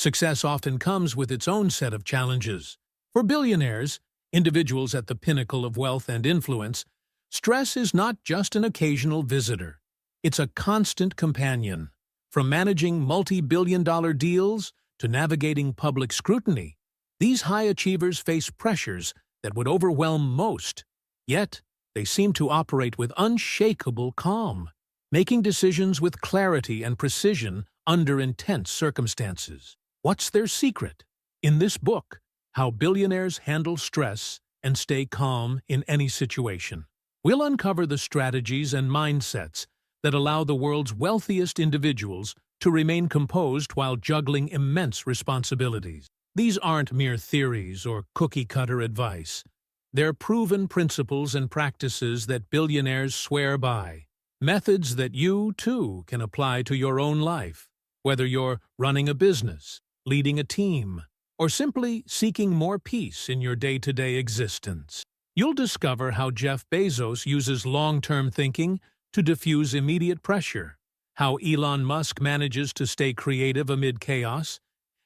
Success often comes with its own set of challenges. For billionaires, individuals at the pinnacle of wealth and influence, stress is not just an occasional visitor. It's a constant companion. From managing multi-billion-dollar deals to navigating public scrutiny, these high achievers face pressures that would overwhelm most. Yet, they seem to operate with unshakable calm, making decisions with clarity and precision under intense circumstances. What's their secret? In this book, How Billionaires Handle Stress and Stay Calm in Any Situation, we'll uncover the strategies and mindsets that allow the world's wealthiest individuals to remain composed while juggling immense responsibilities. These aren't mere theories or cookie-cutter advice. They're proven principles and practices that billionaires swear by, methods that you, too, can apply to your own life, whether you're running a business, leading a team, or simply seeking more peace in your day-to-day existence. You'll discover how Jeff Bezos uses long-term thinking to diffuse immediate pressure, how Elon Musk manages to stay creative amid chaos,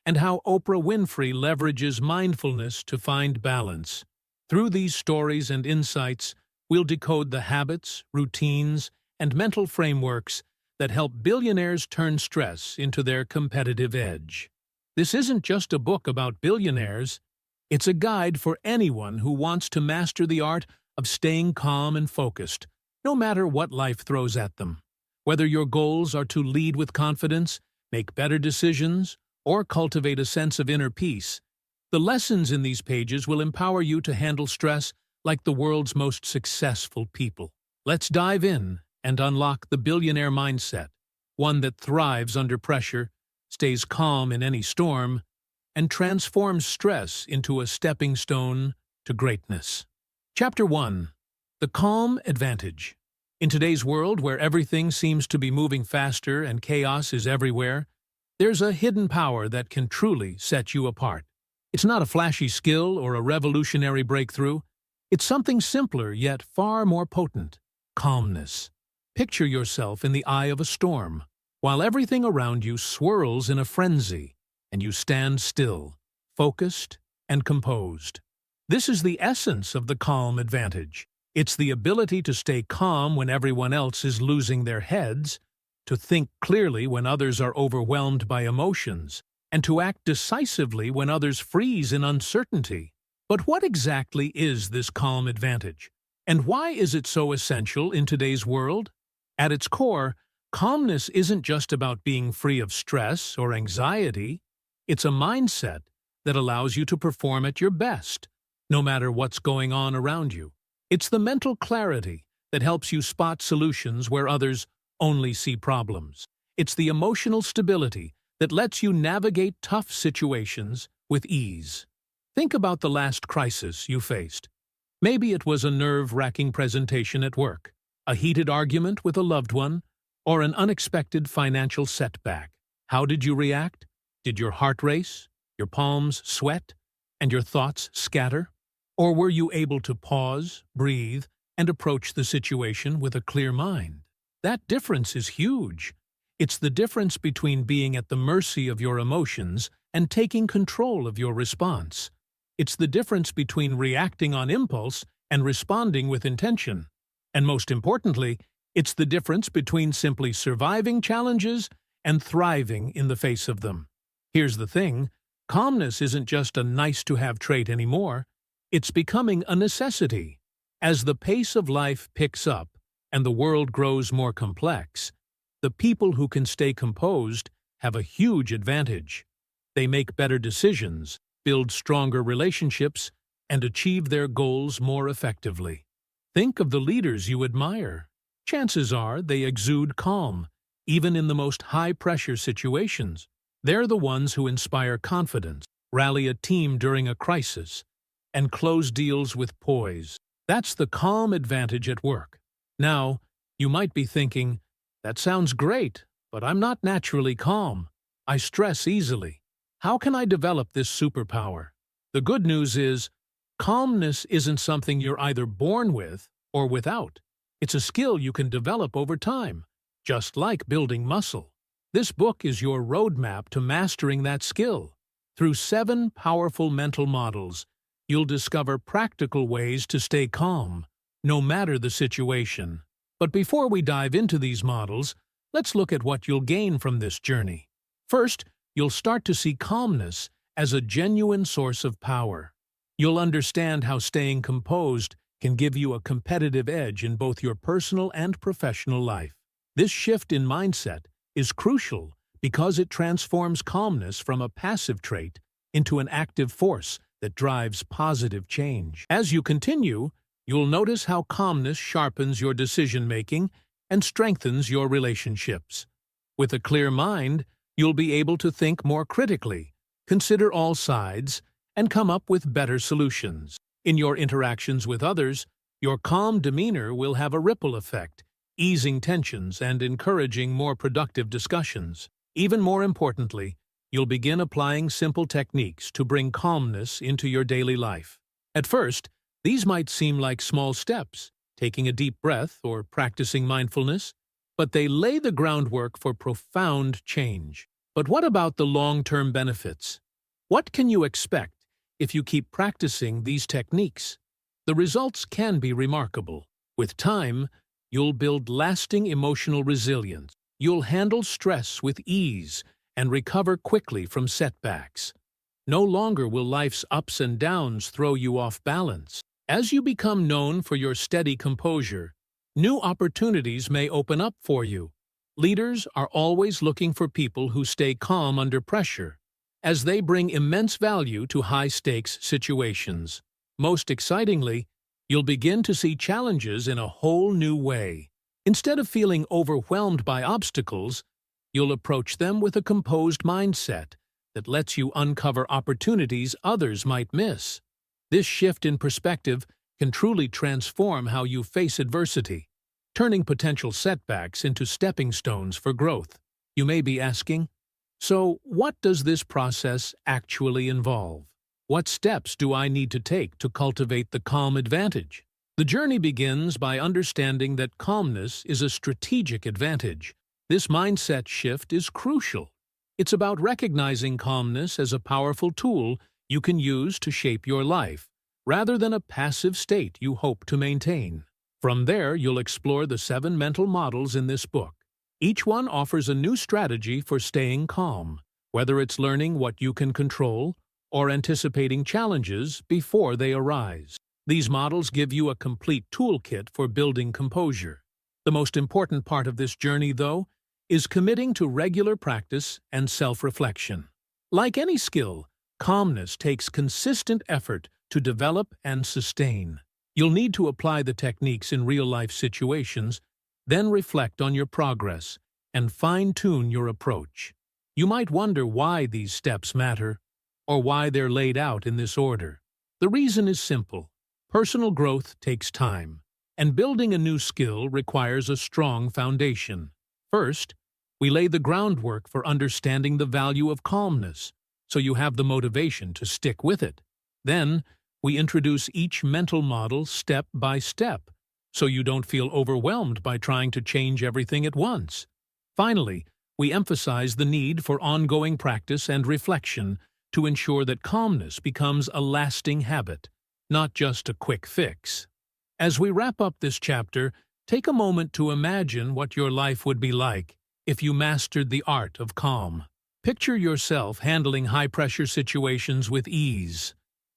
and how Oprah Winfrey leverages mindfulness to find balance. Through these stories and insights, we'll decode the habits, routines, and mental frameworks that help billionaires turn stress into their competitive edge. This isn't just a book about billionaires. It's a guide for anyone who wants to master the art of staying calm and focused, no matter what life throws at them. Whether your goals are to lead with confidence, make better decisions, or cultivate a sense of inner peace, the lessons in these pages will empower you to handle stress like the world's most successful people. Let's dive in and unlock the billionaire mindset, one that thrives under pressure, stays calm in any storm, and transforms stress into a stepping stone to greatness. Chapter 1. The Calm Advantage. In today's world where everything seems to be moving faster and chaos is everywhere, there's a hidden power that can truly set you apart. It's not a flashy skill or a revolutionary breakthrough. It's something simpler yet far more potent: calmness. Picture yourself in the eye of a storm, while everything around you swirls in a frenzy, and you stand still, focused and composed. This is the essence of the calm advantage. It's the ability to stay calm when everyone else is losing their heads, to think clearly when others are overwhelmed by emotions, and to act decisively when others freeze in uncertainty. But what exactly is this calm advantage? And why is it so essential in today's world? At its core, calmness isn't just about being free of stress or anxiety. It's a mindset that allows you to perform at your best, no matter what's going on around you. It's the mental clarity that helps you spot solutions where others only see problems. It's the emotional stability that lets you navigate tough situations with ease. Think about the last crisis you faced. Maybe it was a nerve-wracking presentation at work, a heated argument with a loved one, or an unexpected financial setback. How did you react? Did your heart race, your palms sweat, and your thoughts scatter? Or were you able to pause, breathe, and approach the situation with a clear mind? That difference is huge. It's the difference between being at the mercy of your emotions and taking control of your response. It's the difference between reacting on impulse and responding with intention. And most importantly, it's the difference between simply surviving challenges and thriving in the face of them. Here's the thing: calmness isn't just a nice-to-have trait anymore. It's becoming a necessity. As the pace of life picks up and the world grows more complex, the people who can stay composed have a huge advantage. They make better decisions, build stronger relationships, and achieve their goals more effectively. Think of the leaders you admire. Chances are they exude calm, even in the most high-pressure situations. They're the ones who inspire confidence, rally a team during a crisis, and close deals with poise. That's the calm advantage at work. Now, you might be thinking, that sounds great, but I'm not naturally calm. I stress easily. How can I develop this superpower? The good news is, calmness isn't something you're either born with or without. It's a skill you can develop over time, just like building muscle. This book is your roadmap to mastering that skill. Through 7 powerful mental models, you'll discover practical ways to stay calm, no matter the situation. But before we dive into these models, let's look at what you'll gain from this journey. First, you'll start to see calmness as a genuine source of power. You'll understand how staying composed can give you a competitive edge in both your personal and professional life. This shift in mindset is crucial because it transforms calmness from a passive trait into an active force that drives positive change. As you continue, you'll notice how calmness sharpens your decision-making and strengthens your relationships. With a clear mind, you'll be able to think more critically, consider all sides, and come up with better solutions. In your interactions with others, your calm demeanor will have a ripple effect, easing tensions and encouraging more productive discussions. Even more importantly, you'll begin applying simple techniques to bring calmness into your daily life. At first, these might seem like small steps, taking a deep breath or practicing mindfulness, but they lay the groundwork for profound change. But what about the long-term benefits? What can you expect if you keep practicing these techniques? The results can be remarkable. With time, you'll build lasting emotional resilience. You'll handle stress with ease and recover quickly from setbacks. No longer will life's ups and downs throw you off balance. As you become known for your steady composure, new opportunities may open up for you. Leaders are always looking for people who stay calm under pressure, as they bring immense value to high-stakes situations. Most excitingly, you'll begin to see challenges in a whole new way. Instead of feeling overwhelmed by obstacles, you'll approach them with a composed mindset that lets you uncover opportunities others might miss. This shift in perspective can truly transform how you face adversity, turning potential setbacks into stepping stones for growth. You may be asking, so what does this process actually involve? What steps do I need to take to cultivate the calm advantage? The journey begins by understanding that calmness is a strategic advantage. This mindset shift is crucial. It's about recognizing calmness as a powerful tool you can use to shape your life, rather than a passive state you hope to maintain. From there, you'll explore the 7 mental models in this book. Each one offers a new strategy for staying calm, whether it's learning what you can control or anticipating challenges before they arise. These models give you a complete toolkit for building composure. The most important part of this journey, though, is committing to regular practice and self-reflection. Like any skill, calmness takes consistent effort to develop and sustain. You'll need to apply the techniques in real-life situations, then reflect on your progress and fine-tune your approach. You might wonder why these steps matter, or why they're laid out in this order. The reason is simple. Personal growth takes time, and building a new skill requires a strong foundation. First, we lay the groundwork for understanding the value of calmness, so you have the motivation to stick with it. Then, we introduce each mental model step by step, so you don't feel overwhelmed by trying to change everything at once. Finally, we emphasize the need for ongoing practice and reflection to ensure that calmness becomes a lasting habit, not just a quick fix. As we wrap up this chapter, take a moment to imagine what your life would be like if you mastered the art of calm. Picture yourself handling high-pressure situations with ease,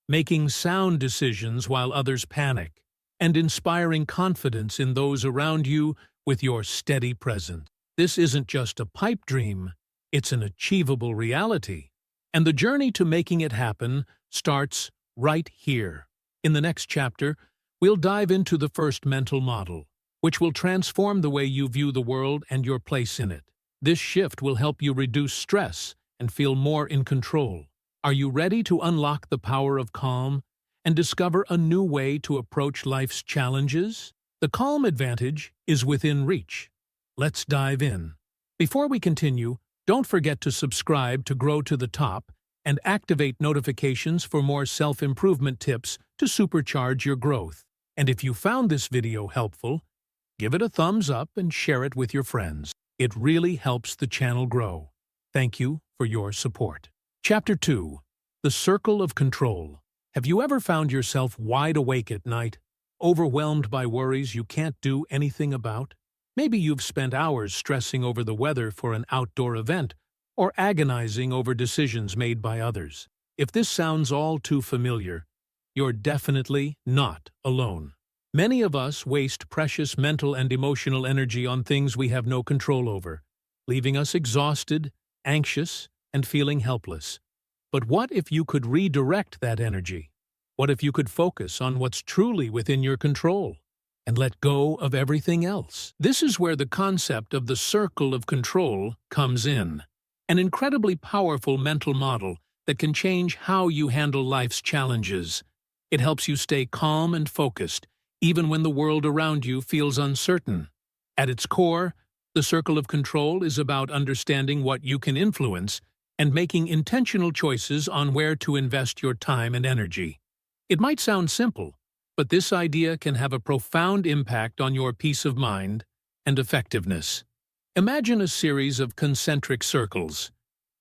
making sound decisions while others panic, and inspiring confidence in those around you with your steady presence. This isn't just a pipe dream, it's an achievable reality. And the journey to making it happen starts right here. In the next chapter, we'll dive into the first mental model, which will transform the way you view the world and your place in it. This shift will help you reduce stress and feel more in control. Are you ready to unlock the power of calm and discover a new way to approach life's challenges? The calm advantage is within reach. Let's dive in. Before we continue, don't forget to subscribe to grow to the top and activate notifications for more self-improvement tips to supercharge your growth. And if you found this video helpful, give it a thumbs up and share it with your friends. It really helps the channel grow. Thank you for your support. Chapter 2. The Circle of Control. Have you ever found yourself wide awake at night, overwhelmed by worries you can't do anything about? Maybe you've spent hours stressing over the weather for an outdoor event, or agonizing over decisions made by others. If this sounds all too familiar, you're definitely not alone. Many of us waste precious mental and emotional energy on things we have no control over, leaving us exhausted, anxious, and feeling helpless. But what if you could redirect that energy? What if you could focus on what's truly within your control and let go of everything else? This is where the concept of the circle of control comes in. An incredibly powerful mental model that can change how you handle life's challenges. It helps you stay calm and focused, even when the world around you feels uncertain. At its core, the circle of control is about understanding what you can influence and making intentional choices on where to invest your time and energy. It might sound simple, but this idea can have a profound impact on your peace of mind and effectiveness. Imagine a series of concentric circles.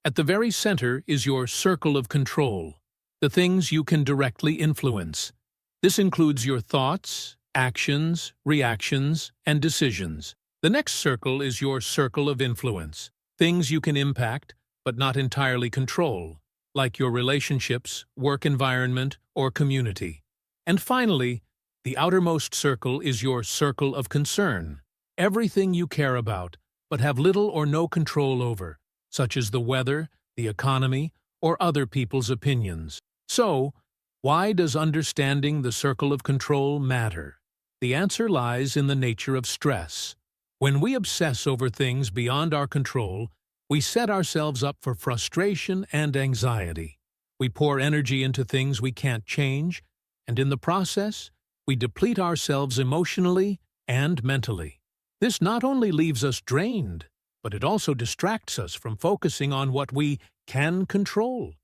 At the very center is your circle of control, the things you can directly influence. This includes your thoughts, actions, reactions, and decisions. The next circle is your circle of influence, things you can impact but not entirely control, like your relationships, work environment, or community. And finally, the outermost circle is your circle of concern, everything you care about but have little or no control over, such as the weather, the economy, or other people's opinions. So, why does understanding the circle of control matter? The answer lies in the nature of stress. When we obsess over things beyond our control, we set ourselves up for frustration and anxiety. We pour energy into things we can't change, and in the process, we deplete ourselves emotionally and mentally. This not only leaves us drained, but it also distracts us from focusing on what we can control,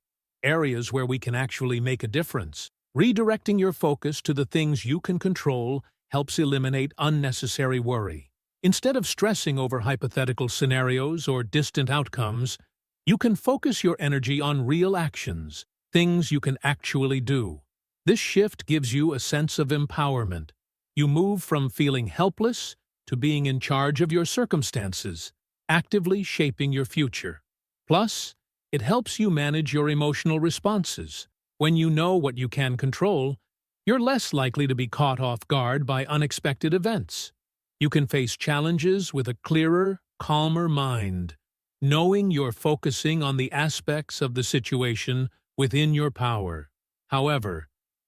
areas where we can actually make a difference. Redirecting your focus to the things you can control helps eliminate unnecessary worry. Instead of stressing over hypothetical scenarios or distant outcomes, you can focus your energy on real actions, things you can actually do. This shift gives you a sense of empowerment. You move from feeling helpless to being in charge of your circumstances, actively shaping your future. Plus, it helps you manage your emotional responses. When you know what you can control, you're less likely to be caught off guard by unexpected events. You can face challenges with a clearer, calmer mind, knowing you're focusing on the aspects of the situation within your power. However,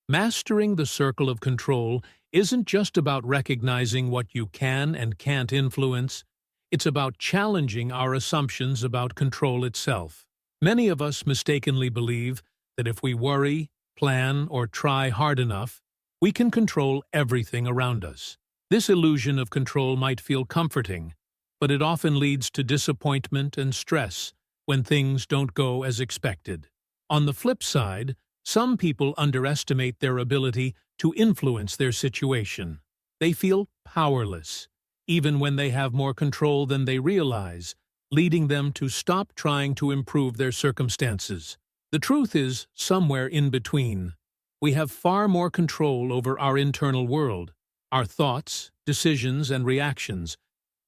mastering the circle of control isn't just about recognizing what you can and can't influence. It's about challenging our assumptions about control itself. Many of us mistakenly believe that if we worry, plan, or try hard enough, we can control everything around us. This illusion of control might feel comforting, but it often leads to disappointment and stress when things don't go as expected. On the flip side, some people underestimate their ability to influence their situation. They feel powerless, even when they have more control than they realize, leading them to stop trying to improve their circumstances. The truth is somewhere in between. We have far more control over our internal world, our thoughts, decisions, and reactions,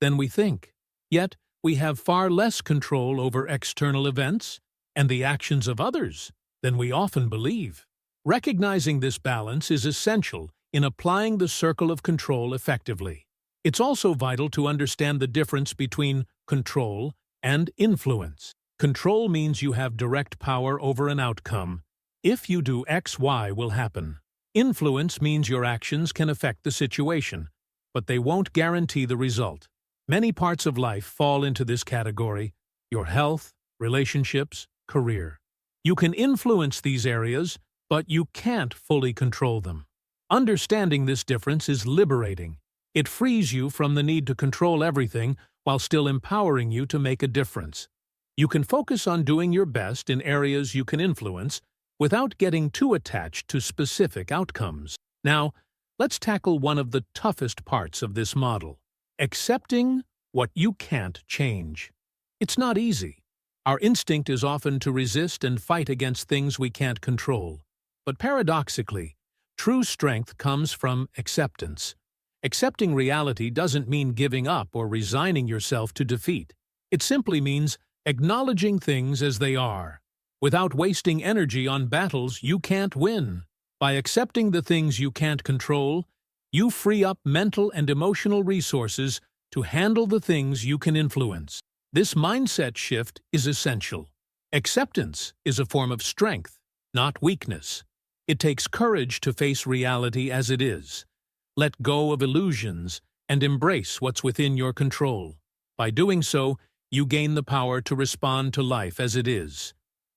than we think. Yet, we have far less control over external events and the actions of others than we often believe. Recognizing this balance is essential in applying the circle of control effectively. It's also vital to understand the difference between control and influence. Control means you have direct power over an outcome. If you do X, Y will happen. Influence means your actions can affect the situation, but they won't guarantee the result. Many parts of life fall into this category: your health, relationships, career. You can influence these areas, but you can't fully control them. Understanding this difference is liberating. It frees you from the need to control everything while still empowering you to make a difference. You can focus on doing your best in areas you can influence without getting too attached to specific outcomes. Now, let's tackle one of the toughest parts of this model: accepting what you can't change. It's not easy. Our instinct is often to resist and fight against things we can't control. But paradoxically, true strength comes from acceptance. Accepting reality doesn't mean giving up or resigning yourself to defeat. It simply means acknowledging things as they are. Without wasting energy on battles you can't win. By accepting the things you can't control, you free up mental and emotional resources to handle the things you can influence. This mindset shift is essential. Acceptance is a form of strength, not weakness. It takes courage to face reality as it is. Let go of illusions and embrace what's within your control. By doing so, you gain the power to respond to life as it is,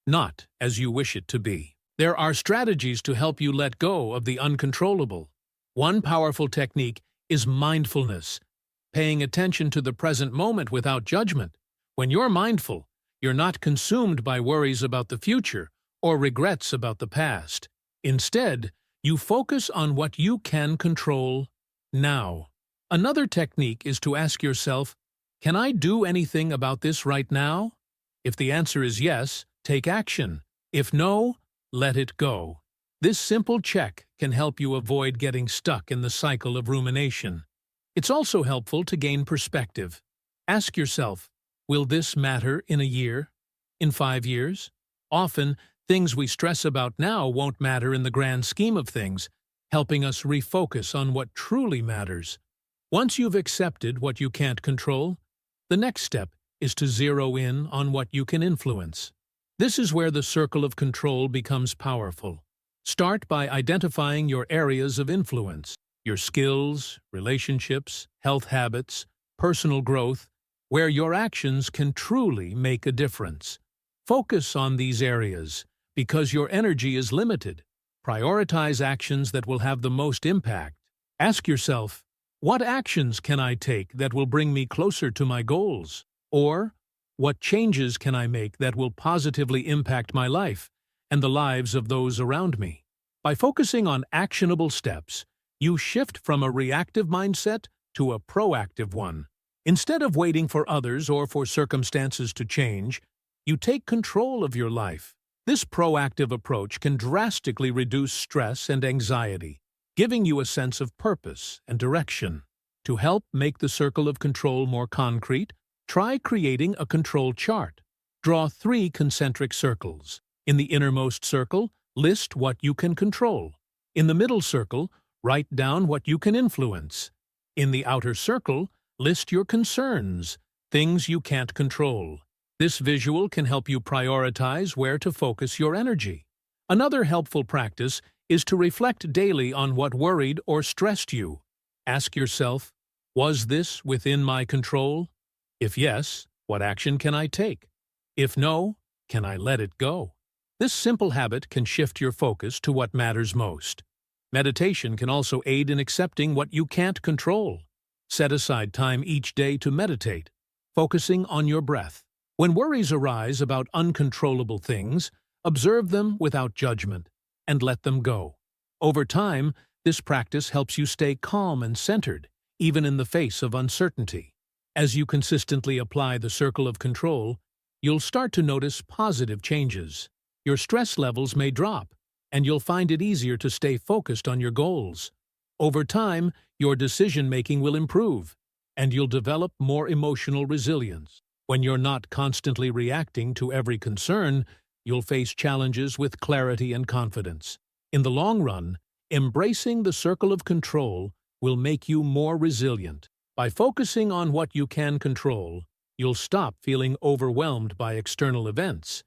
not as you wish it to be. There are strategies to help you let go of the uncontrollable. One powerful technique is mindfulness, paying attention to the present moment without judgment. When you're mindful, you're not consumed by worries about the future or regrets about the past. Instead, you focus on what you can control now. Another technique is to ask yourself, can I do anything about this right now? If the answer is yes, take action. If no, let it go. This simple check can help you avoid getting stuck in the cycle of rumination. It's also helpful to gain perspective. Ask yourself, will this matter in a year? In 5 years? Often, things we stress about now won't matter in the grand scheme of things, helping us refocus on what truly matters. Once you've accepted what you can't control, the next step is to zero in on what you can influence. This is where the circle of control becomes powerful. Start by identifying your areas of influence, your skills, relationships, health habits, personal growth, where your actions can truly make a difference. Focus on these areas because your energy is limited. Prioritize actions that will have the most impact. Ask yourself, what actions can I take that will bring me closer to my goals? Or, what changes can I make that will positively impact my life and the lives of those around me? By focusing on actionable steps, you shift from a reactive mindset to a proactive one. Instead of waiting for others or for circumstances to change, you take control of your life. This proactive approach can drastically reduce stress and anxiety, giving you a sense of purpose and direction. To help make the circle of control more concrete, try creating a control chart. Draw 3 concentric circles. In the innermost circle, list what you can control. In the middle circle, write down what you can influence. In the outer circle, list your concerns, things you can't control. This visual can help you prioritize where to focus your energy. Another helpful practice is to reflect daily on what worried or stressed you. Ask yourself, was this within my control? If yes, what action can I take? If no, can I let it go? This simple habit can shift your focus to what matters most. Meditation can also aid in accepting what you can't control. Set aside time each day to meditate, focusing on your breath. When worries arise about uncontrollable things, observe them without judgment and let them go. Over time, this practice helps you stay calm and centered, even in the face of uncertainty. As you consistently apply the circle of control, you'll start to notice positive changes. Your stress levels may drop, and you'll find it easier to stay focused on your goals. Over time, your decision-making will improve, and you'll develop more emotional resilience. When you're not constantly reacting to every concern, you'll face challenges with clarity and confidence. In the long run, embracing the circle of control will make you more resilient. By focusing on what you can control, you'll stop feeling overwhelmed by external events.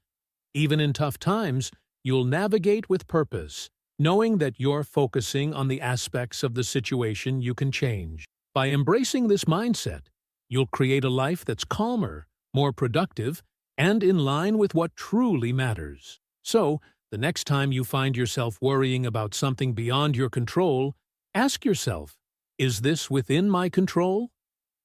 Even in tough times, you'll navigate with purpose, knowing that you're focusing on the aspects of the situation you can change. By embracing this mindset, you'll create a life that's calmer, more productive, and in line with what truly matters. So, the next time you find yourself worrying about something beyond your control, ask yourself, is this within my control?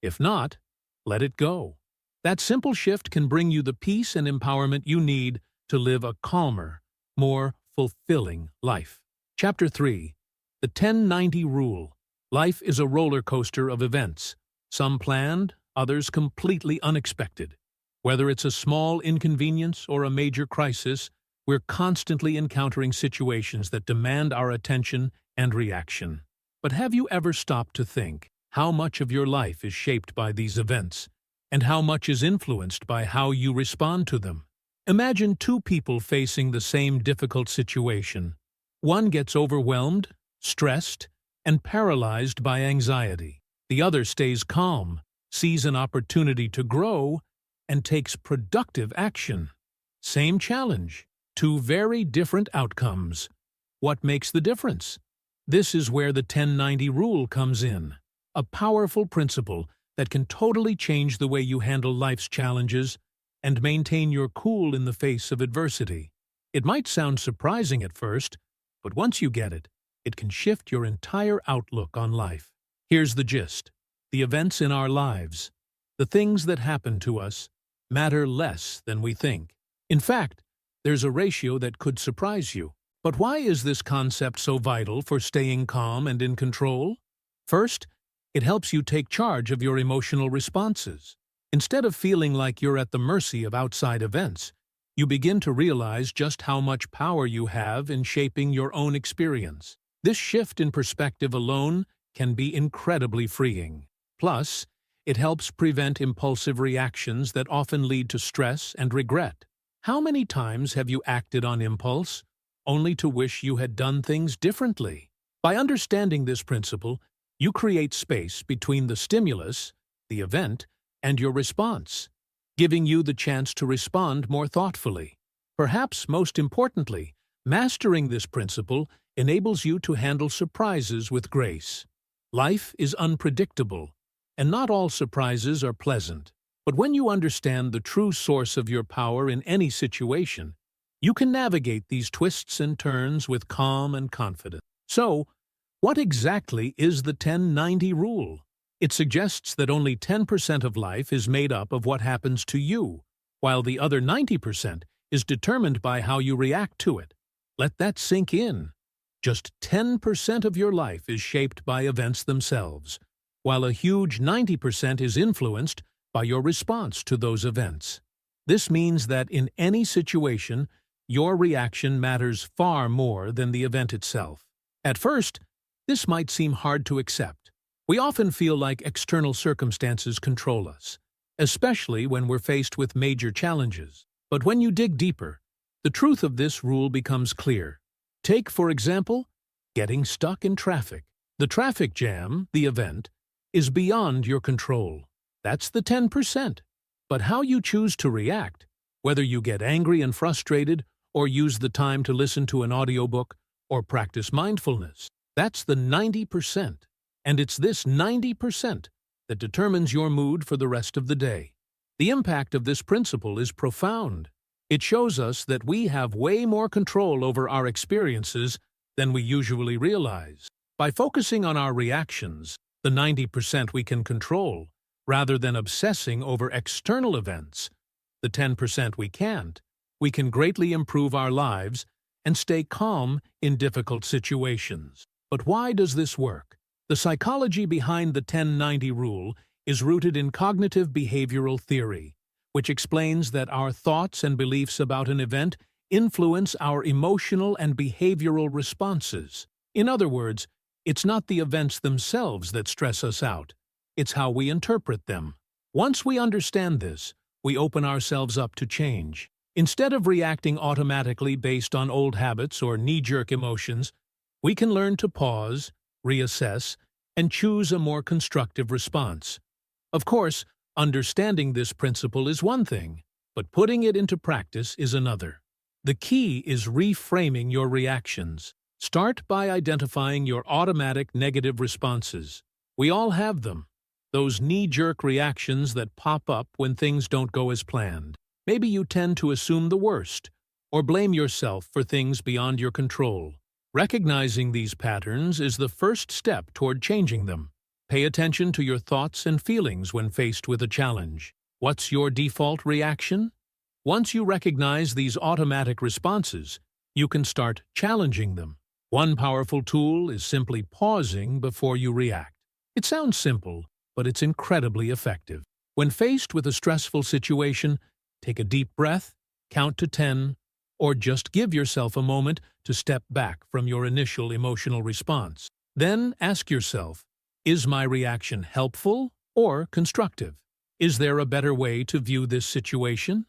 If not, let it go. That simple shift can bring you the peace and empowerment you need to live a calmer, more fulfilling life. Chapter 3. The 10-90 Rule. Life is a roller coaster of events, some planned, others completely unexpected. Whether it's a small inconvenience or a major crisis, we're constantly encountering situations that demand our attention and reaction. But have you ever stopped to think how much of your life is shaped by these events, and how much is influenced by how you respond to them? Imagine two people facing the same difficult situation. One gets overwhelmed, stressed, and paralyzed by anxiety. The other stays calm, sees an opportunity to grow, and takes productive action. Same challenge, two very different outcomes. What makes the difference? This is where the 10-90 rule comes in, a powerful principle that can totally change the way you handle life's challenges and maintain your cool in the face of adversity. It might sound surprising at first, but once you get it, it can shift your entire outlook on life. Here's the gist. The events in our lives, the things that happen to us, matter less than we think. In fact, there's a ratio that could surprise you. But why is this concept so vital for staying calm and in control? First, it helps you take charge of your emotional responses. Instead of feeling like you're at the mercy of outside events, you begin to realize just how much power you have in shaping your own experience. This shift in perspective alone can be incredibly freeing. Plus, it helps prevent impulsive reactions that often lead to stress and regret. How many times have you acted on impulse, only to wish you had done things differently? By understanding this principle, you create space between the stimulus, the event, and your response, giving you the chance to respond more thoughtfully. Perhaps most importantly, mastering this principle enables you to handle surprises with grace. Life is unpredictable, and not all surprises are pleasant. But when you understand the true source of your power in any situation, you can navigate these twists and turns with calm and confidence. So, what exactly is the 10-90 rule? It suggests that only 10% of life is made up of what happens to you, while the other 90% is determined by how you react to it. Let that sink in. Just 10% of your life is shaped by events themselves, while a huge 90% is influenced by your response to those events. This means that in any situation, your reaction matters far more than the event itself. At first, this might seem hard to accept. We often feel like external circumstances control us, especially when we're faced with major challenges. But when you dig deeper, the truth of this rule becomes clear. Take, for example, getting stuck in traffic. The traffic jam, the event, is beyond your control. That's the 10%. But how you choose to react, whether you get angry and frustrated or use the time to listen to an audiobook or practice mindfulness, that's the 90%. And it's this 90% that determines your mood for the rest of the day. The impact of this principle is profound. It shows us that we have way more control over our experiences than we usually realize. By focusing on our reactions, the 90% we can control, rather than obsessing over external events, the 10% we can't, we can greatly improve our lives and stay calm in difficult situations. But why does this work? The psychology behind the 10-90 rule is rooted in cognitive behavioral theory, which explains that our thoughts and beliefs about an event influence our emotional and behavioral responses. In other words, it's not the events themselves that stress us out. It's how we interpret them. Once we understand this, we open ourselves up to change. Instead of reacting automatically based on old habits or knee-jerk emotions, we can learn to pause, reassess, and choose a more constructive response. Of course, understanding this principle is one thing, but putting it into practice is another. The key is reframing your reactions. Start by identifying your automatic negative responses. We all have them. Those knee-jerk reactions that pop up when things don't go as planned. Maybe you tend to assume the worst, or blame yourself for things beyond your control. Recognizing these patterns is the first step toward changing them. Pay attention to your thoughts and feelings when faced with a challenge. What's your default reaction? Once you recognize these automatic responses, you can start challenging them. One powerful tool is simply pausing before you react. It sounds simple, but it's incredibly effective. When faced with a stressful situation, take a deep breath, count to 10, or just give yourself a moment to step back from your initial emotional response. Then ask yourself, is my reaction helpful or constructive? Is there a better way to view this situation?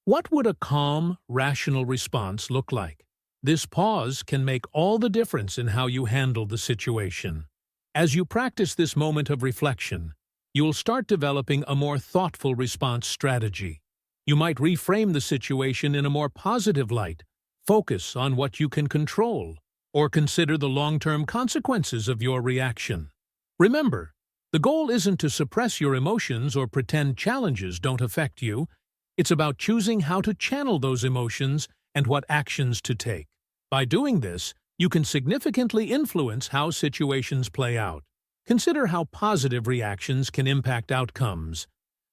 What would a calm, rational response look like? This pause can make all the difference in how you handle the situation. As you practice this moment of reflection, you'll start developing a more thoughtful response strategy. You might reframe the situation in a more positive light, focus on what you can control, or consider the long-term consequences of your reaction. Remember, the goal isn't to suppress your emotions or pretend challenges don't affect you. It's about choosing how to channel those emotions and what actions to take. By doing this, you can significantly influence how situations play out. Consider how positive reactions can impact outcomes.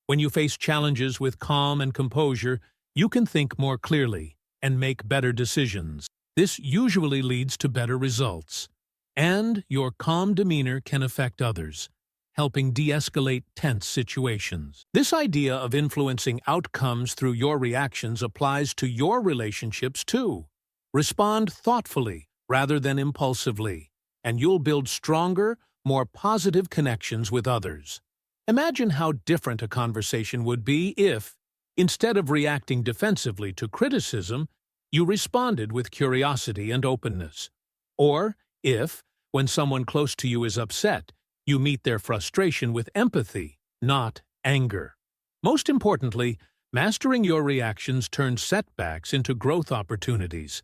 When you face challenges with calm and composure, you can think more clearly and make better decisions. This usually leads to better results. And your calm demeanor can affect others, helping de-escalate tense situations. This idea of influencing outcomes through your reactions applies to your relationships too. Respond thoughtfully rather than impulsively, and you'll build stronger, more positive connections with others. Imagine how different a conversation would be if, instead of reacting defensively to criticism, you responded with curiosity and openness. Or if, when someone close to you is upset, you meet their frustration with empathy, not anger. Most importantly, mastering your reactions turns setbacks into growth opportunities.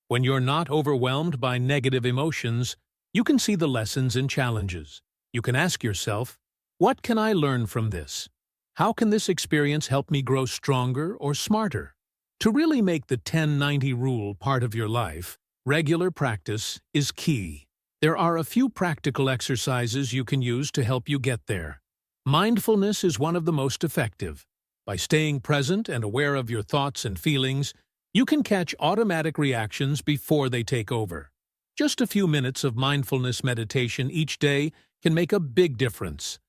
When you're not overwhelmed by negative emotions, you can see the lessons and challenges. You can ask yourself, what can I learn from this? How can this experience help me grow stronger or smarter? To really make the 10-90 rule part of your life, regular practice is key. There are a few practical exercises you can use to help you get there. Mindfulness is one of the most effective. By staying present and aware of your thoughts and feelings, you can catch automatic reactions before they take over. Just a few minutes of mindfulness meditation each day can make a big difference.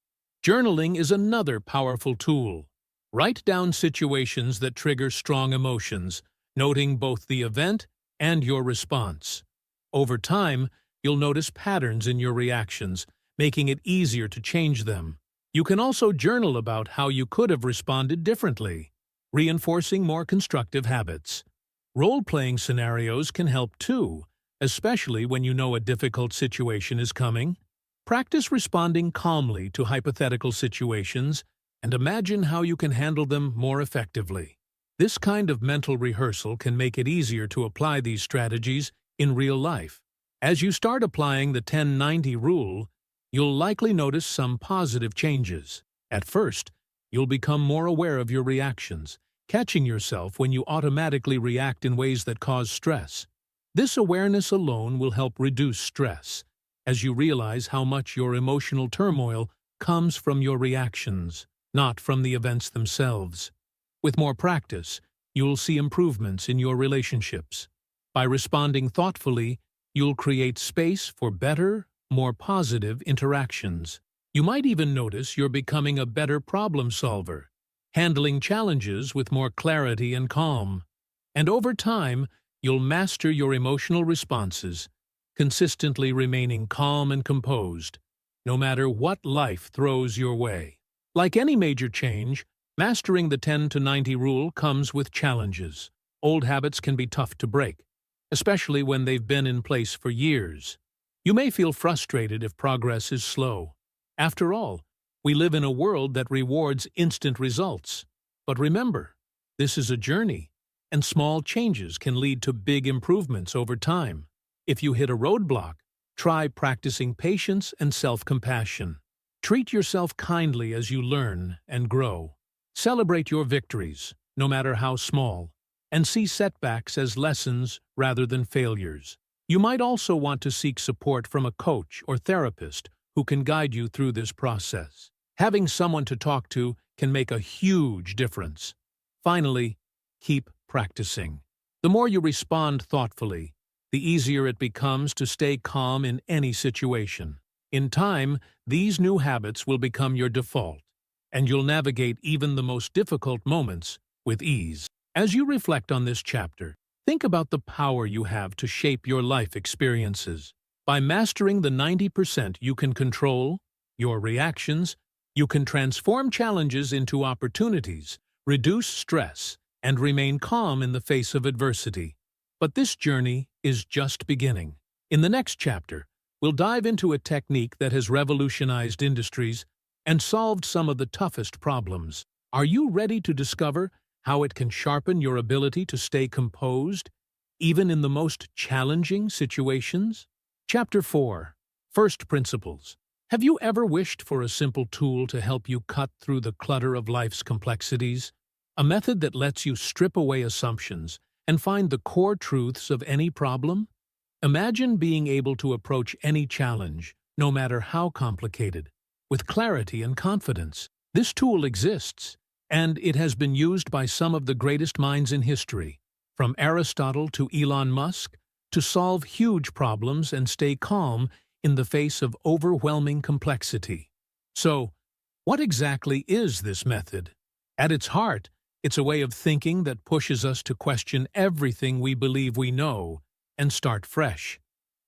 Journaling is another powerful tool. Write down situations that trigger strong emotions, noting both the event and your response. Over time, you'll notice patterns in your reactions, making it easier to change them. You can also journal about how you could have responded differently, reinforcing more constructive habits. Role-playing scenarios can help too, especially when you know a difficult situation is coming. Practice responding calmly to hypothetical situations and imagine how you can handle them more effectively. This kind of mental rehearsal can make it easier to apply these strategies in real life. As you start applying the 10-90 rule, you'll likely notice some positive changes. At first, you'll become more aware of your reactions, catching yourself when you automatically react in ways that cause stress. This awareness alone will help reduce stress, as you realize how much your emotional turmoil comes from your reactions, not from the events themselves. With more practice, you'll see improvements in your relationships. By responding thoughtfully, you'll create space for better, more positive interactions. You might even notice you're becoming a better problem solver, handling challenges with more clarity and calm. And over time, you'll master your emotional responses, consistently remaining calm and composed, no matter what life throws your way. Like any major change, mastering the 10-90 rule comes with challenges. Old habits can be tough to break, especially when they've been in place for years. You may feel frustrated if progress is slow. After all, we live in a world that rewards instant results. But remember, this is a journey, and small changes can lead to big improvements over time. If you hit a roadblock, try practicing patience and self-compassion. Treat yourself kindly as you learn and grow. Celebrate your victories, no matter how small, and see setbacks as lessons rather than failures. You might also want to seek support from a coach or therapist who can guide you through this process. Having someone to talk to can make a huge difference. Finally, keep practicing. The more you respond thoughtfully, the easier it becomes to stay calm in any situation. In time, these new habits will become your default, and you'll navigate even the most difficult moments with ease. As you reflect on this chapter, think about the power you have to shape your life experiences. By mastering the 90% you can control, your reactions, you can transform challenges into opportunities, reduce stress, and remain calm in the face of adversity. But this journey is just beginning. In the next chapter, we'll dive into a technique that has revolutionized industries and solved some of the toughest problems. Are you ready to discover how it can sharpen your ability to stay composed, even in the most challenging situations? Chapter 4. First Principles. Have you ever wished for a simple tool to help you cut through the clutter of life's complexities? A method that lets you strip away assumptions and find the core truths of any problem? Imagine being able to approach any challenge, no matter how complicated, with clarity and confidence. This tool exists, and it has been used by some of the greatest minds in history, from Aristotle to Elon Musk, to solve huge problems and stay calm in the face of overwhelming complexity. So, what exactly is this method? At its heart, it's a way of thinking that pushes us to question everything we believe we know and start fresh.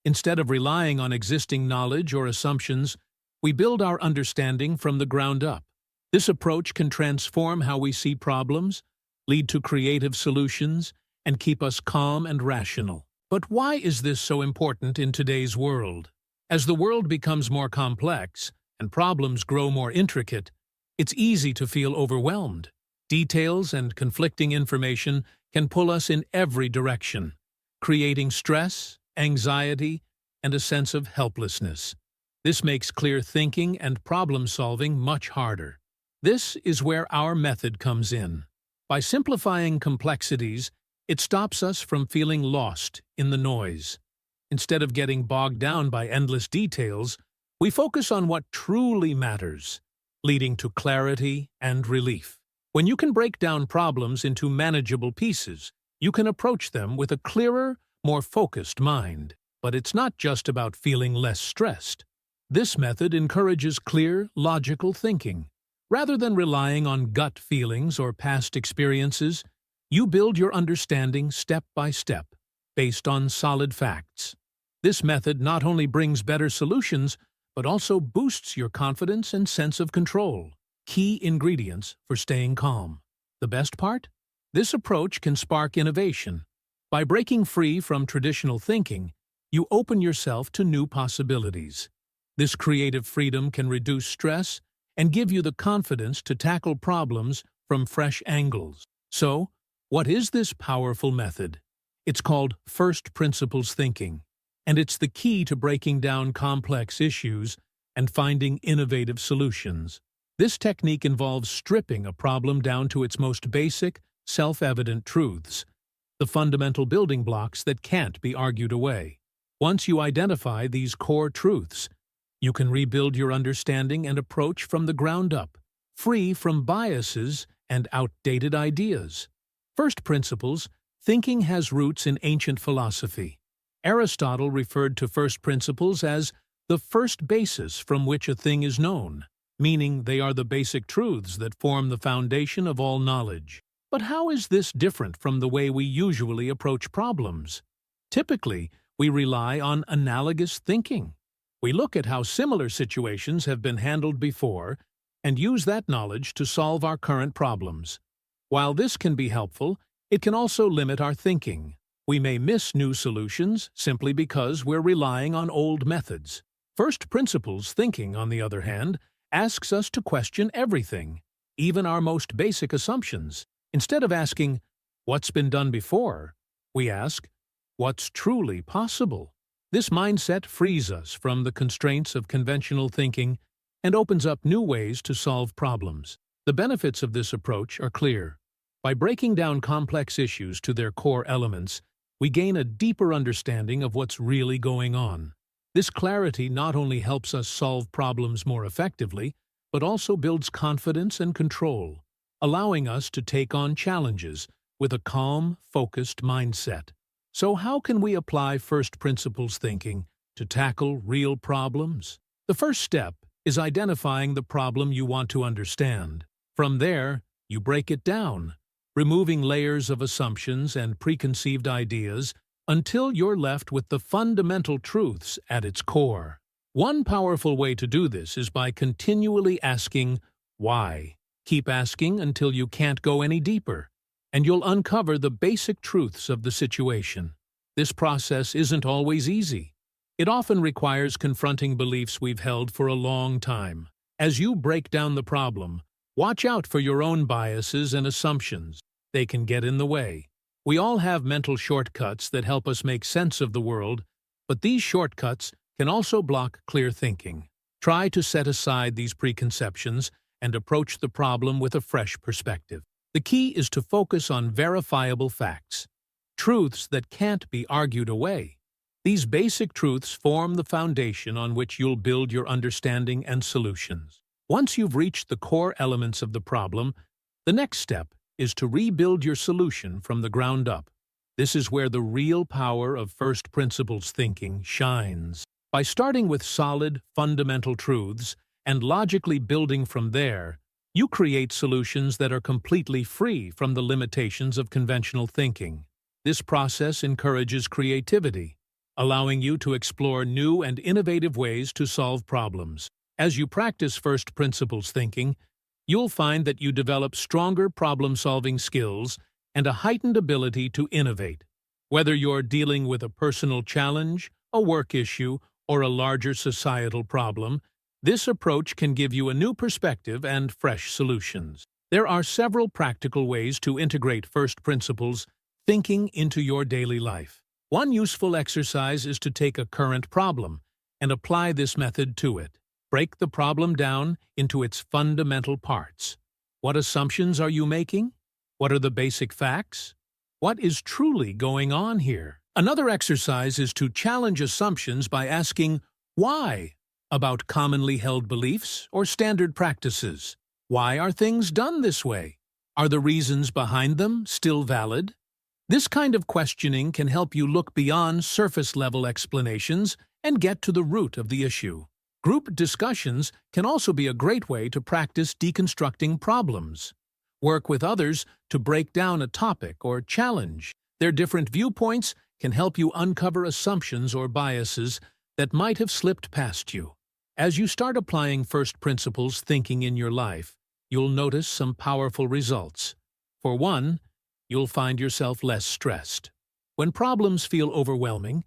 Instead of relying on existing knowledge or assumptions, we build our understanding from the ground up. This approach can transform how we see problems, lead to creative solutions, and keep us calm and rational. But why is this so important in today's world? As the world becomes more complex and problems grow more intricate, it's easy to feel overwhelmed. Details and conflicting information can pull us in every direction, creating stress, anxiety, and a sense of helplessness. This makes clear thinking and problem-solving much harder. This is where our method comes in. By simplifying complexities, it stops us from feeling lost in the noise. Instead of getting bogged down by endless details, we focus on what truly matters, leading to clarity and relief. When you can break down problems into manageable pieces, you can approach them with a clearer, more focused mind. But it's not just about feeling less stressed. This method encourages clear, logical thinking. Rather than relying on gut feelings or past experiences, you build your understanding step by step, based on solid facts. This method not only brings better solutions, but also boosts your confidence and sense of control, key ingredients for staying calm. The best part? This approach can spark innovation. By breaking free from traditional thinking, you open yourself to new possibilities. This creative freedom can reduce stress and give you the confidence to tackle problems from fresh angles. So, what is this powerful method? It's called First Principles thinking, and it's the key to breaking down complex issues and finding innovative solutions. This technique involves stripping a problem down to its most basic, self-evident truths, the fundamental building blocks that can't be argued away. Once you identify these core truths, you can rebuild your understanding and approach from the ground up, free from biases and outdated ideas. First Principles thinking has roots in ancient philosophy. Aristotle referred to first principles as the first basis from which a thing is known, meaning they are the basic truths that form the foundation of all knowledge. But how is this different from the way we usually approach problems? Typically, we rely on analogous thinking. We look at how similar situations have been handled before and use that knowledge to solve our current problems. While this can be helpful, it can also limit our thinking. We may miss new solutions simply because we're relying on old methods. First Principles thinking, on the other hand, asks us to question everything, even our most basic assumptions. Instead of asking, "What's been done before?" we ask, "What's truly possible?" This mindset frees us from the constraints of conventional thinking and opens up new ways to solve problems. The benefits of this approach are clear. By breaking down complex issues to their core elements, we gain a deeper understanding of what's really going on. This clarity not only helps us solve problems more effectively, but also builds confidence and control, allowing us to take on challenges with a calm, focused mindset. So how can we apply First Principles thinking to tackle real problems? The first step is identifying the problem you want to understand. From there, you break it down, removing layers of assumptions and preconceived ideas until you're left with the fundamental truths at its core. One powerful way to do this is by continually asking, why? Keep asking until you can't go any deeper, and you'll uncover the basic truths of the situation. This process isn't always easy. It often requires confronting beliefs we've held for a long time. As you break down the problem, watch out for your own biases and assumptions. They can get in the way. We all have mental shortcuts that help us make sense of the world, but these shortcuts can also block clear thinking. Try to set aside these preconceptions and approach the problem with a fresh perspective. The key is to focus on verifiable facts, truths that can't be argued away. These basic truths form the foundation on which you'll build your understanding and solutions. Once you've reached the core elements of the problem, the next step is to rebuild your solution from the ground up. This is where the real power of first principles thinking shines. By starting with solid, fundamental truths and logically building from there, you create solutions that are completely free from the limitations of conventional thinking. This process encourages creativity, allowing you to explore new and innovative ways to solve problems. As you practice first principles thinking, you'll find that you develop stronger problem-solving skills and a heightened ability to innovate. Whether you're dealing with a personal challenge, a work issue, or a larger societal problem, this approach can give you a new perspective and fresh solutions. There are several practical ways to integrate first principles thinking into your daily life. One useful exercise is to take a current problem and apply this method to it. Break the problem down into its fundamental parts. What assumptions are you making? What are the basic facts? What is truly going on here? Another exercise is to challenge assumptions by asking why about commonly held beliefs or standard practices. Why are things done this way? Are the reasons behind them still valid? This kind of questioning can help you look beyond surface-level explanations and get to the root of the issue. Group discussions can also be a great way to practice deconstructing problems. Work with others to break down a topic or challenge. Their different viewpoints can help you uncover assumptions or biases that might have slipped past you. As you start applying first principles thinking in your life, you'll notice some powerful results. For one, you'll find yourself less stressed. When problems feel overwhelming,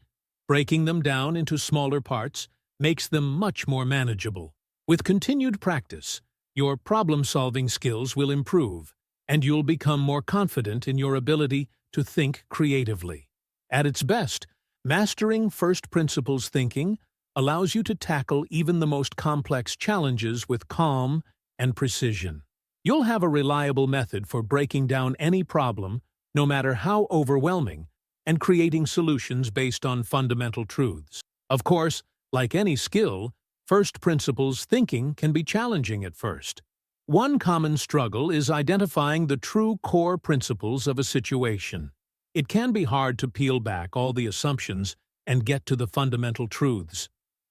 breaking them down into smaller parts makes them much more manageable. With continued practice, your problem-solving skills will improve, and you'll become more confident in your ability to think creatively. At its best, mastering first principles thinking allows you to tackle even the most complex challenges with calm and precision. You'll have a reliable method for breaking down any problem, no matter how overwhelming, and creating solutions based on fundamental truths. Of course, like any skill, first principles thinking can be challenging at first. One common struggle is identifying the true core principles of a situation. It can be hard to peel back all the assumptions and get to the fundamental truths.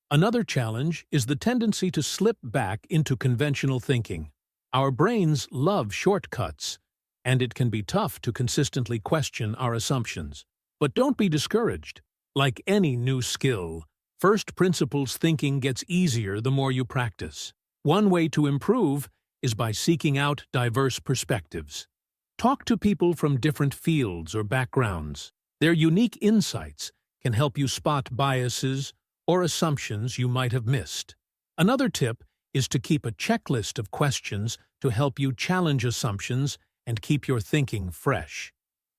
Another challenge is the tendency to slip back into conventional thinking. Our brains love shortcuts, and it can be tough to consistently question our assumptions. But don't be discouraged. Like any new skill, first principles thinking gets easier the more you practice. One way to improve is by seeking out diverse perspectives. Talk to people from different fields or backgrounds. Their unique insights can help you spot biases or assumptions you might have missed. Another tip is to keep a checklist of questions to help you challenge assumptions and keep your thinking fresh.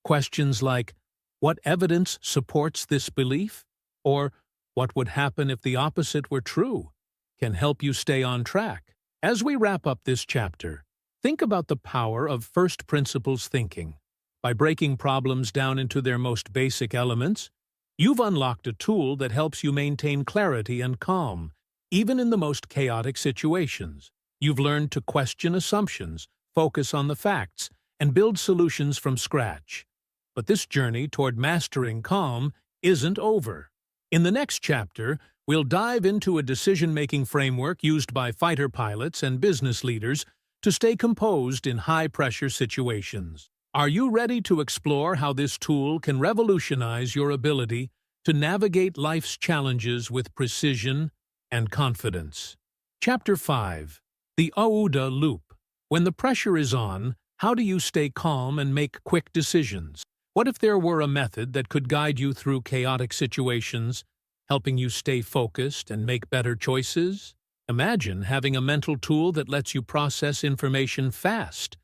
Questions like, what evidence supports this belief? Or, what would happen if the opposite were true? Can help you stay on track. As we wrap up this chapter, think about the power of first principles thinking. By breaking problems down into their most basic elements, you've unlocked a tool that helps you maintain clarity and calm, even in the most chaotic situations. You've learned to question assumptions, focus on the facts, and build solutions from scratch. But this journey toward mastering calm isn't over. In the next chapter, we'll dive into a decision-making framework used by fighter pilots and business leaders to stay composed in high-pressure situations. Are you ready to explore how this tool can revolutionize your ability to navigate life's challenges with precision and confidence? Chapter 5. The OODA Loop. When the pressure is on, how do you stay calm and make quick decisions? What if there were a method that could guide you through chaotic situations, helping you stay focused and make better choices? Imagine having a mental tool that lets you process information fast,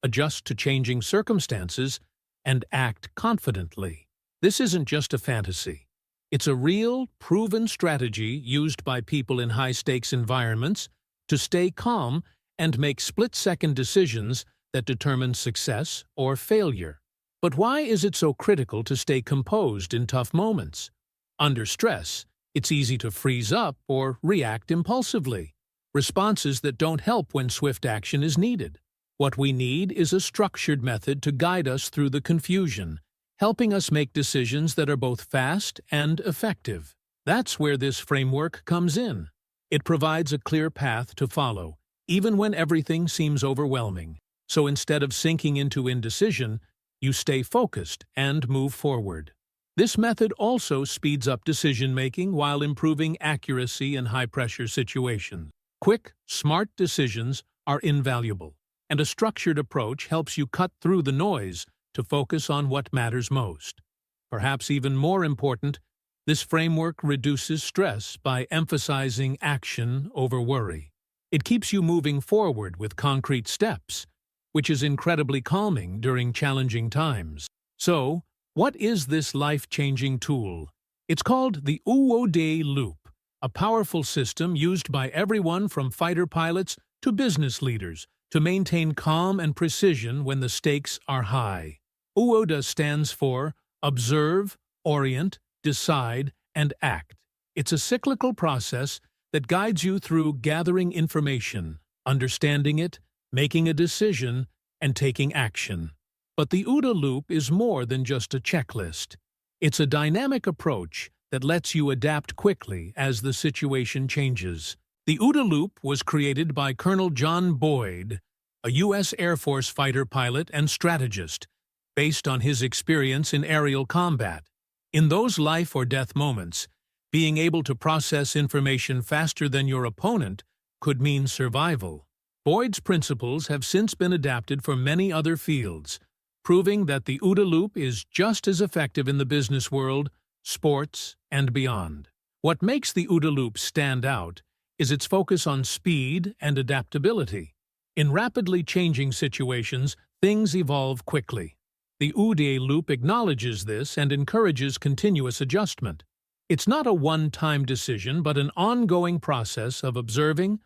adjust to changing circumstances, and act confidently. This isn't just a fantasy. It's a real, proven strategy used by people in high-stakes environments to stay calm and make split-second decisions that determine success or failure. But why is it so critical to stay composed in tough moments? Under stress, it's easy to freeze up or react impulsively, responses that don't help when swift action is needed. What we need is a structured method to guide us through the confusion, helping us make decisions that are both fast and effective. That's where this framework comes in. It provides a clear path to follow, even when everything seems overwhelming. So instead of sinking into indecision, you stay focused and move forward. This method also speeds up decision-making while improving accuracy in high-pressure situations. Quick, smart decisions are invaluable, and a structured approach helps you cut through the noise to focus on what matters most. Perhaps even more important, this framework reduces stress by emphasizing action over worry. It keeps you moving forward with concrete steps, which is incredibly calming during challenging times. So, what is this life-changing tool? It's called the OODA Loop, a powerful system used by everyone from fighter pilots to business leaders to maintain calm and precision when the stakes are high. OODA stands for Observe, Orient, Decide, and Act. It's a cyclical process that guides you through gathering information, understanding it, making a decision, and taking action. But the OODA Loop is more than just a checklist. It's a dynamic approach that lets you adapt quickly as the situation changes. The OODA Loop was created by Colonel John Boyd, a U.S. Air Force fighter pilot and strategist, based on his experience in aerial combat. In those life-or-death moments, being able to process information faster than your opponent could mean survival. Boyd's principles have since been adapted for many other fields, proving that the OODA Loop is just as effective in the business world, sports, and beyond. What makes the OODA Loop stand out is its focus on speed and adaptability. In rapidly changing situations, things evolve quickly. The OODA Loop acknowledges this and encourages continuous adjustment. It's not a one-time decision, but an ongoing process of observing,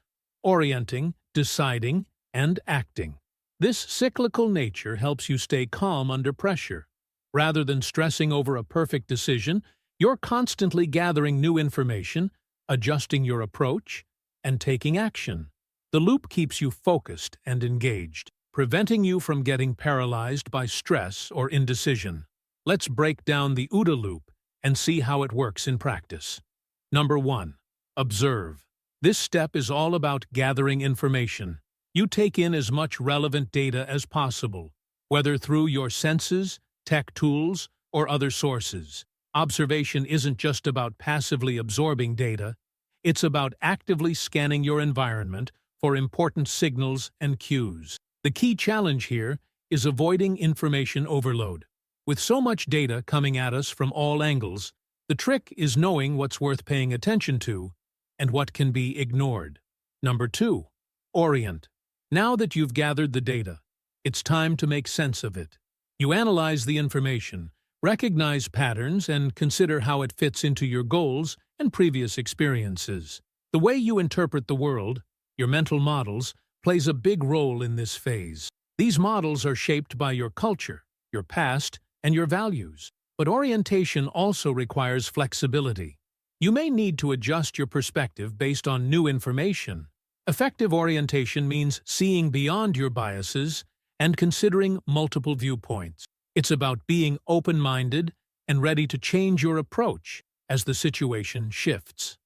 orienting, deciding, and acting. This cyclical nature helps you stay calm under pressure. Rather than stressing over a perfect decision, you're constantly gathering new information, adjusting your approach, and taking action. The loop keeps you focused and engaged, preventing you from getting paralyzed by stress or indecision. Let's break down the OODA Loop and see how it works in practice. Number 1. Observe. This step is all about gathering information. You take in as much relevant data as possible, whether through your senses, tech tools, or other sources. Observation isn't just about passively absorbing data, it's about actively scanning your environment for important signals and cues. The key challenge here is avoiding information overload. With so much data coming at us from all angles, the trick is knowing what's worth paying attention to and what can be ignored. Number 2. Orient. Now that you've gathered the data, it's time to make sense of it. You analyze the information, recognize patterns, and consider how it fits into your goals and previous experiences. The way you interpret the world, your mental models, plays a big role in this phase. These models are shaped by your culture, your past, and your values. But orientation also requires flexibility. You may need to adjust your perspective based on new information. Effective orientation means seeing beyond your biases and considering multiple viewpoints. It's about being open-minded and ready to change your approach as the situation shifts.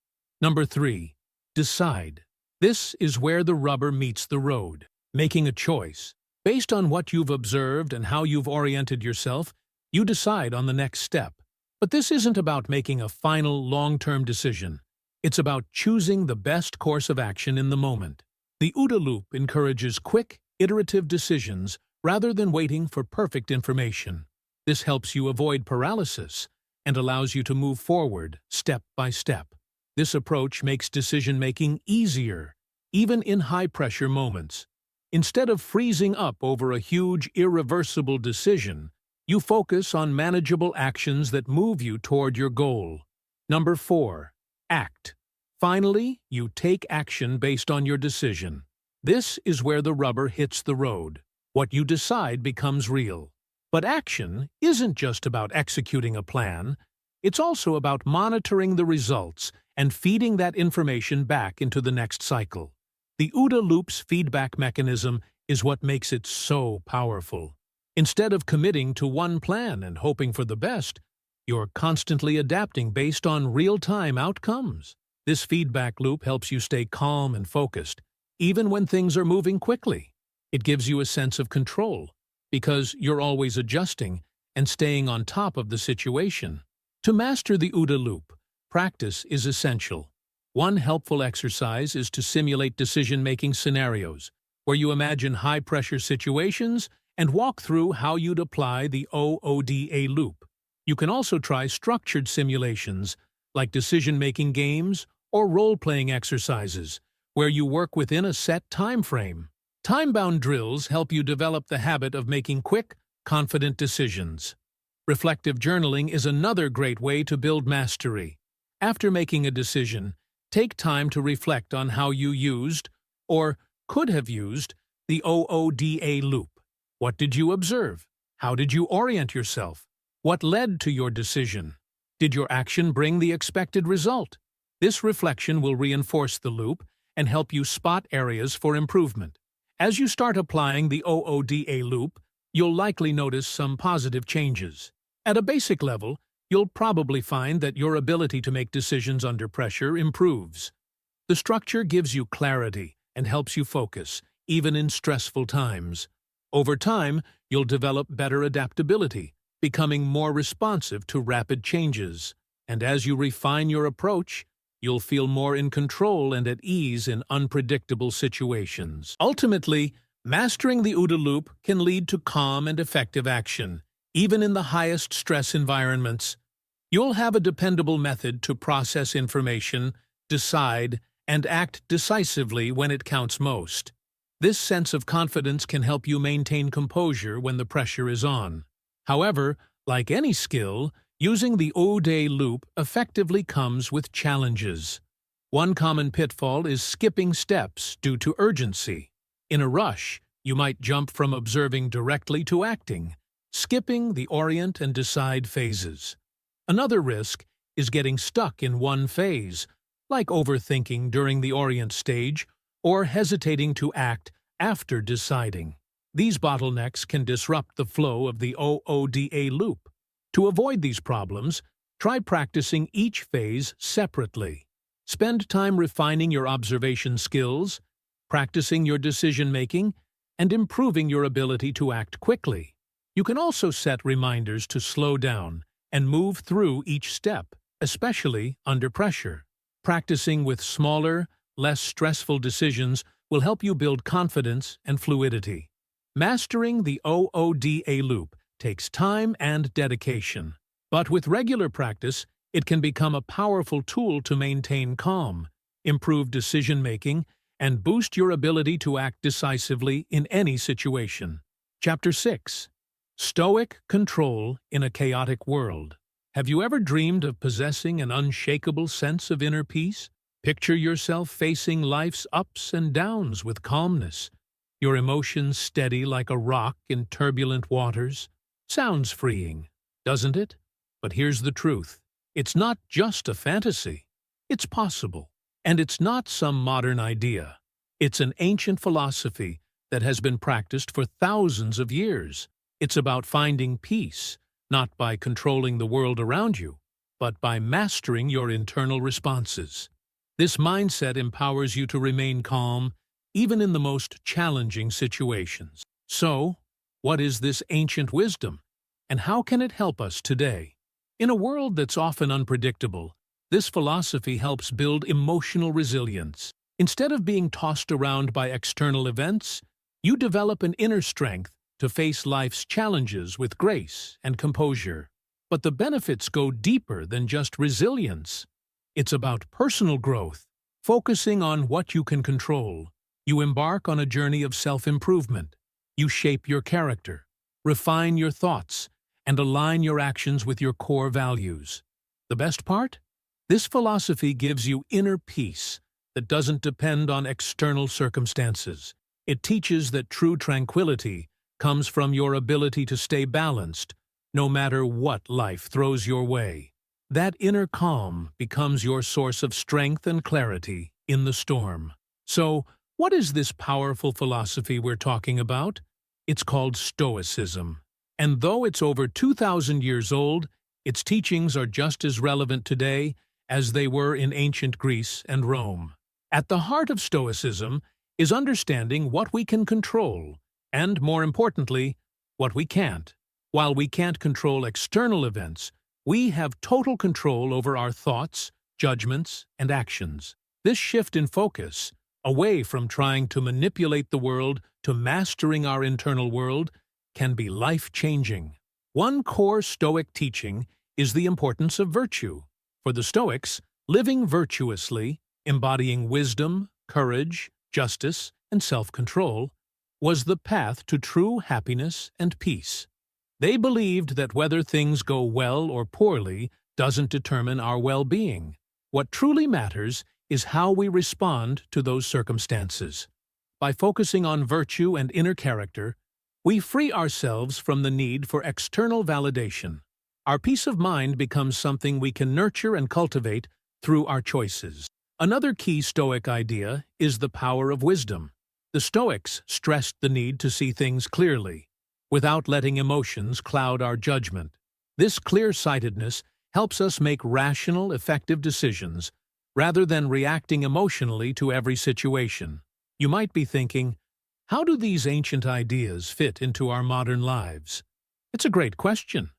Number 3. Decide. This is where the rubber meets the road. Making a choice. Based on what you've observed and how you've oriented yourself, you decide on the next step. But this isn't about making a final, long-term decision. It's about choosing the best course of action in the moment. The OODA loop encourages quick, iterative decisions rather than waiting for perfect information. This helps you avoid paralysis and allows you to move forward step by step. This approach makes decision-making easier, even in high-pressure moments. Instead of freezing up over a huge, irreversible decision, you focus on manageable actions that move you toward your goal. Number 4. Act. Finally, you take action based on your decision. This is where the rubber hits the road. What you decide becomes real. But action isn't just about executing a plan. It's also about monitoring the results and feeding that information back into the next cycle. The OODA loop's feedback mechanism is what makes it so powerful. Instead of committing to one plan and hoping for the best, you're constantly adapting based on real-time outcomes. This feedback loop helps you stay calm and focused, even when things are moving quickly. It gives you a sense of control, because you're always adjusting and staying on top of the situation. To master the OODA loop, practice is essential. One helpful exercise is to simulate decision-making scenarios, where you imagine high-pressure situations and walk through how you'd apply the OODA loop. You can also try structured simulations, like decision-making games or role-playing exercises, where you work within a set time frame. Time-bound drills help you develop the habit of making quick, confident decisions. Reflective journaling is another great way to build mastery. After making a decision, take time to reflect on how you used, or could have used, the OODA loop. What did you observe? How did you orient yourself? What led to your decision? Did your action bring the expected result? This reflection will reinforce the loop and help you spot areas for improvement. As you start applying the OODA loop, you'll likely notice some positive changes. At a basic level, you'll probably find that your ability to make decisions under pressure improves. The structure gives you clarity and helps you focus, even in stressful times. Over time, you'll develop better adaptability, becoming more responsive to rapid changes. And as you refine your approach, you'll feel more in control and at ease in unpredictable situations. Ultimately, mastering the OODA loop can lead to calm and effective action, even in the highest stress environments. You'll have a dependable method to process information, decide, and act decisively when it counts most. This sense of confidence can help you maintain composure when the pressure is on. However, like any skill, using the OODA loop effectively comes with challenges. One common pitfall is skipping steps due to urgency. In a rush, you might jump from observing directly to acting, skipping the orient and decide phases. Another risk is getting stuck in one phase, like overthinking during the orient stage or hesitating to act after deciding. These bottlenecks can disrupt the flow of the OODA loop. To avoid these problems, try practicing each phase separately. Spend time refining your observation skills, practicing your decision-making, and improving your ability to act quickly. You can also set reminders to slow down and move through each step, especially under pressure. Practicing with smaller, less stressful decisions will help you build confidence and fluidity. Mastering the OODA loop takes time and dedication, but with regular practice, it can become a powerful tool to maintain calm, improve decision-making, and boost your ability to act decisively in any situation. Chapter 6. Stoic Control in a Chaotic World. Have you ever dreamed of possessing an unshakable sense of inner peace? Picture yourself facing life's ups and downs with calmness, your emotions steady like a rock in turbulent waters. Sounds freeing, doesn't it? But here's the truth. It's not just a fantasy. It's possible. And it's not some modern idea. It's an ancient philosophy that has been practiced for thousands of years. It's about finding peace, not by controlling the world around you, but by mastering your internal responses. This mindset empowers you to remain calm, even in the most challenging situations. So, what is this ancient wisdom, and how can it help us today? In a world that's often unpredictable, this philosophy helps build emotional resilience. Instead of being tossed around by external events, you develop an inner strength to face life's challenges with grace and composure. But the benefits go deeper than just resilience. It's about personal growth, focusing on what you can control. You embark on a journey of self-improvement. You shape your character, refine your thoughts, and align your actions with your core values. The best part? This philosophy gives you inner peace that doesn't depend on external circumstances. It teaches that true tranquility comes from your ability to stay balanced, no matter what life throws your way. That inner calm becomes your source of strength and clarity in the storm. So, what is this powerful philosophy we're talking about? It's called Stoicism. And though it's over 2,000 years old, its teachings are just as relevant today as they were in ancient Greece and Rome. At the heart of Stoicism is understanding what we can control, and, more importantly, what we can't. While we can't control external events, we have total control over our thoughts, judgments, and actions. This shift in focus, away from trying to manipulate the world to mastering our internal world, can be life-changing. One core Stoic teaching is the importance of virtue. For the Stoics, living virtuously, embodying wisdom, courage, justice, and self-control, was the path to true happiness and peace. They believed that whether things go well or poorly doesn't determine our well-being. What truly matters is how we respond to those circumstances. By focusing on virtue and inner character, we free ourselves from the need for external validation. Our peace of mind becomes something we can nurture and cultivate through our choices. Another key Stoic idea is the power of wisdom. The Stoics stressed the need to see things clearly, without letting emotions cloud our judgment. This clear-sightedness helps us make rational, effective decisions, rather than reacting emotionally to every situation. You might be thinking, how do these ancient ideas fit into our modern lives? It's a great question.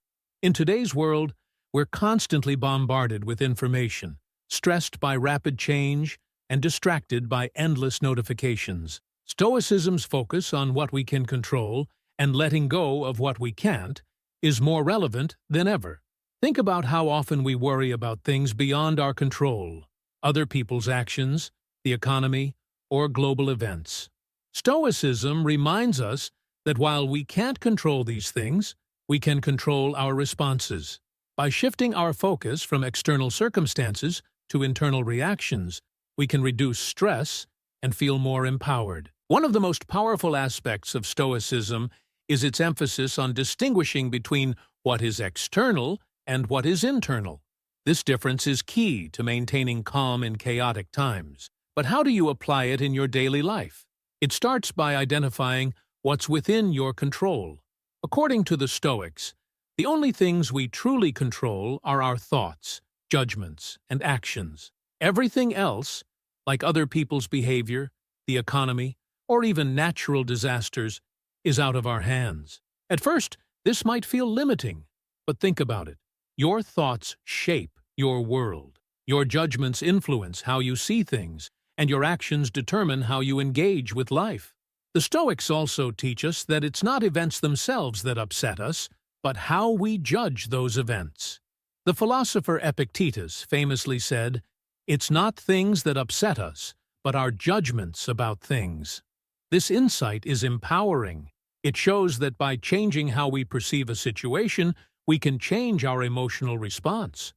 In today's world, we're constantly bombarded with information, stressed by rapid change, and distracted by endless notifications. Stoicism's focus on what we can control and letting go of what we can't is more relevant than ever. Think about how often we worry about things beyond our control, other people's actions, the economy, or global events. Stoicism reminds us that while we can't control these things, we can control our responses. By shifting our focus from external circumstances to internal reactions, we can reduce stress and feel more empowered. One of the most powerful aspects of Stoicism is its emphasis on distinguishing between what is external and what is internal. This difference is key to maintaining calm in chaotic times. But how do you apply it in your daily life? It starts by identifying what's within your control. According to the Stoics, the only things we truly control are our thoughts, judgments, and actions. Everything else, like other people's behavior, the economy, or even natural disasters, is out of our hands. At first, this might feel limiting, but think about it. Your thoughts shape your world. Your judgments influence how you see things, and your actions determine how you engage with life. The Stoics also teach us that it's not events themselves that upset us, but how we judge those events. The philosopher Epictetus famously said, "It's not things that upset us, but our judgments about things." This insight is empowering. It shows that by changing how we perceive a situation, we can change our emotional response.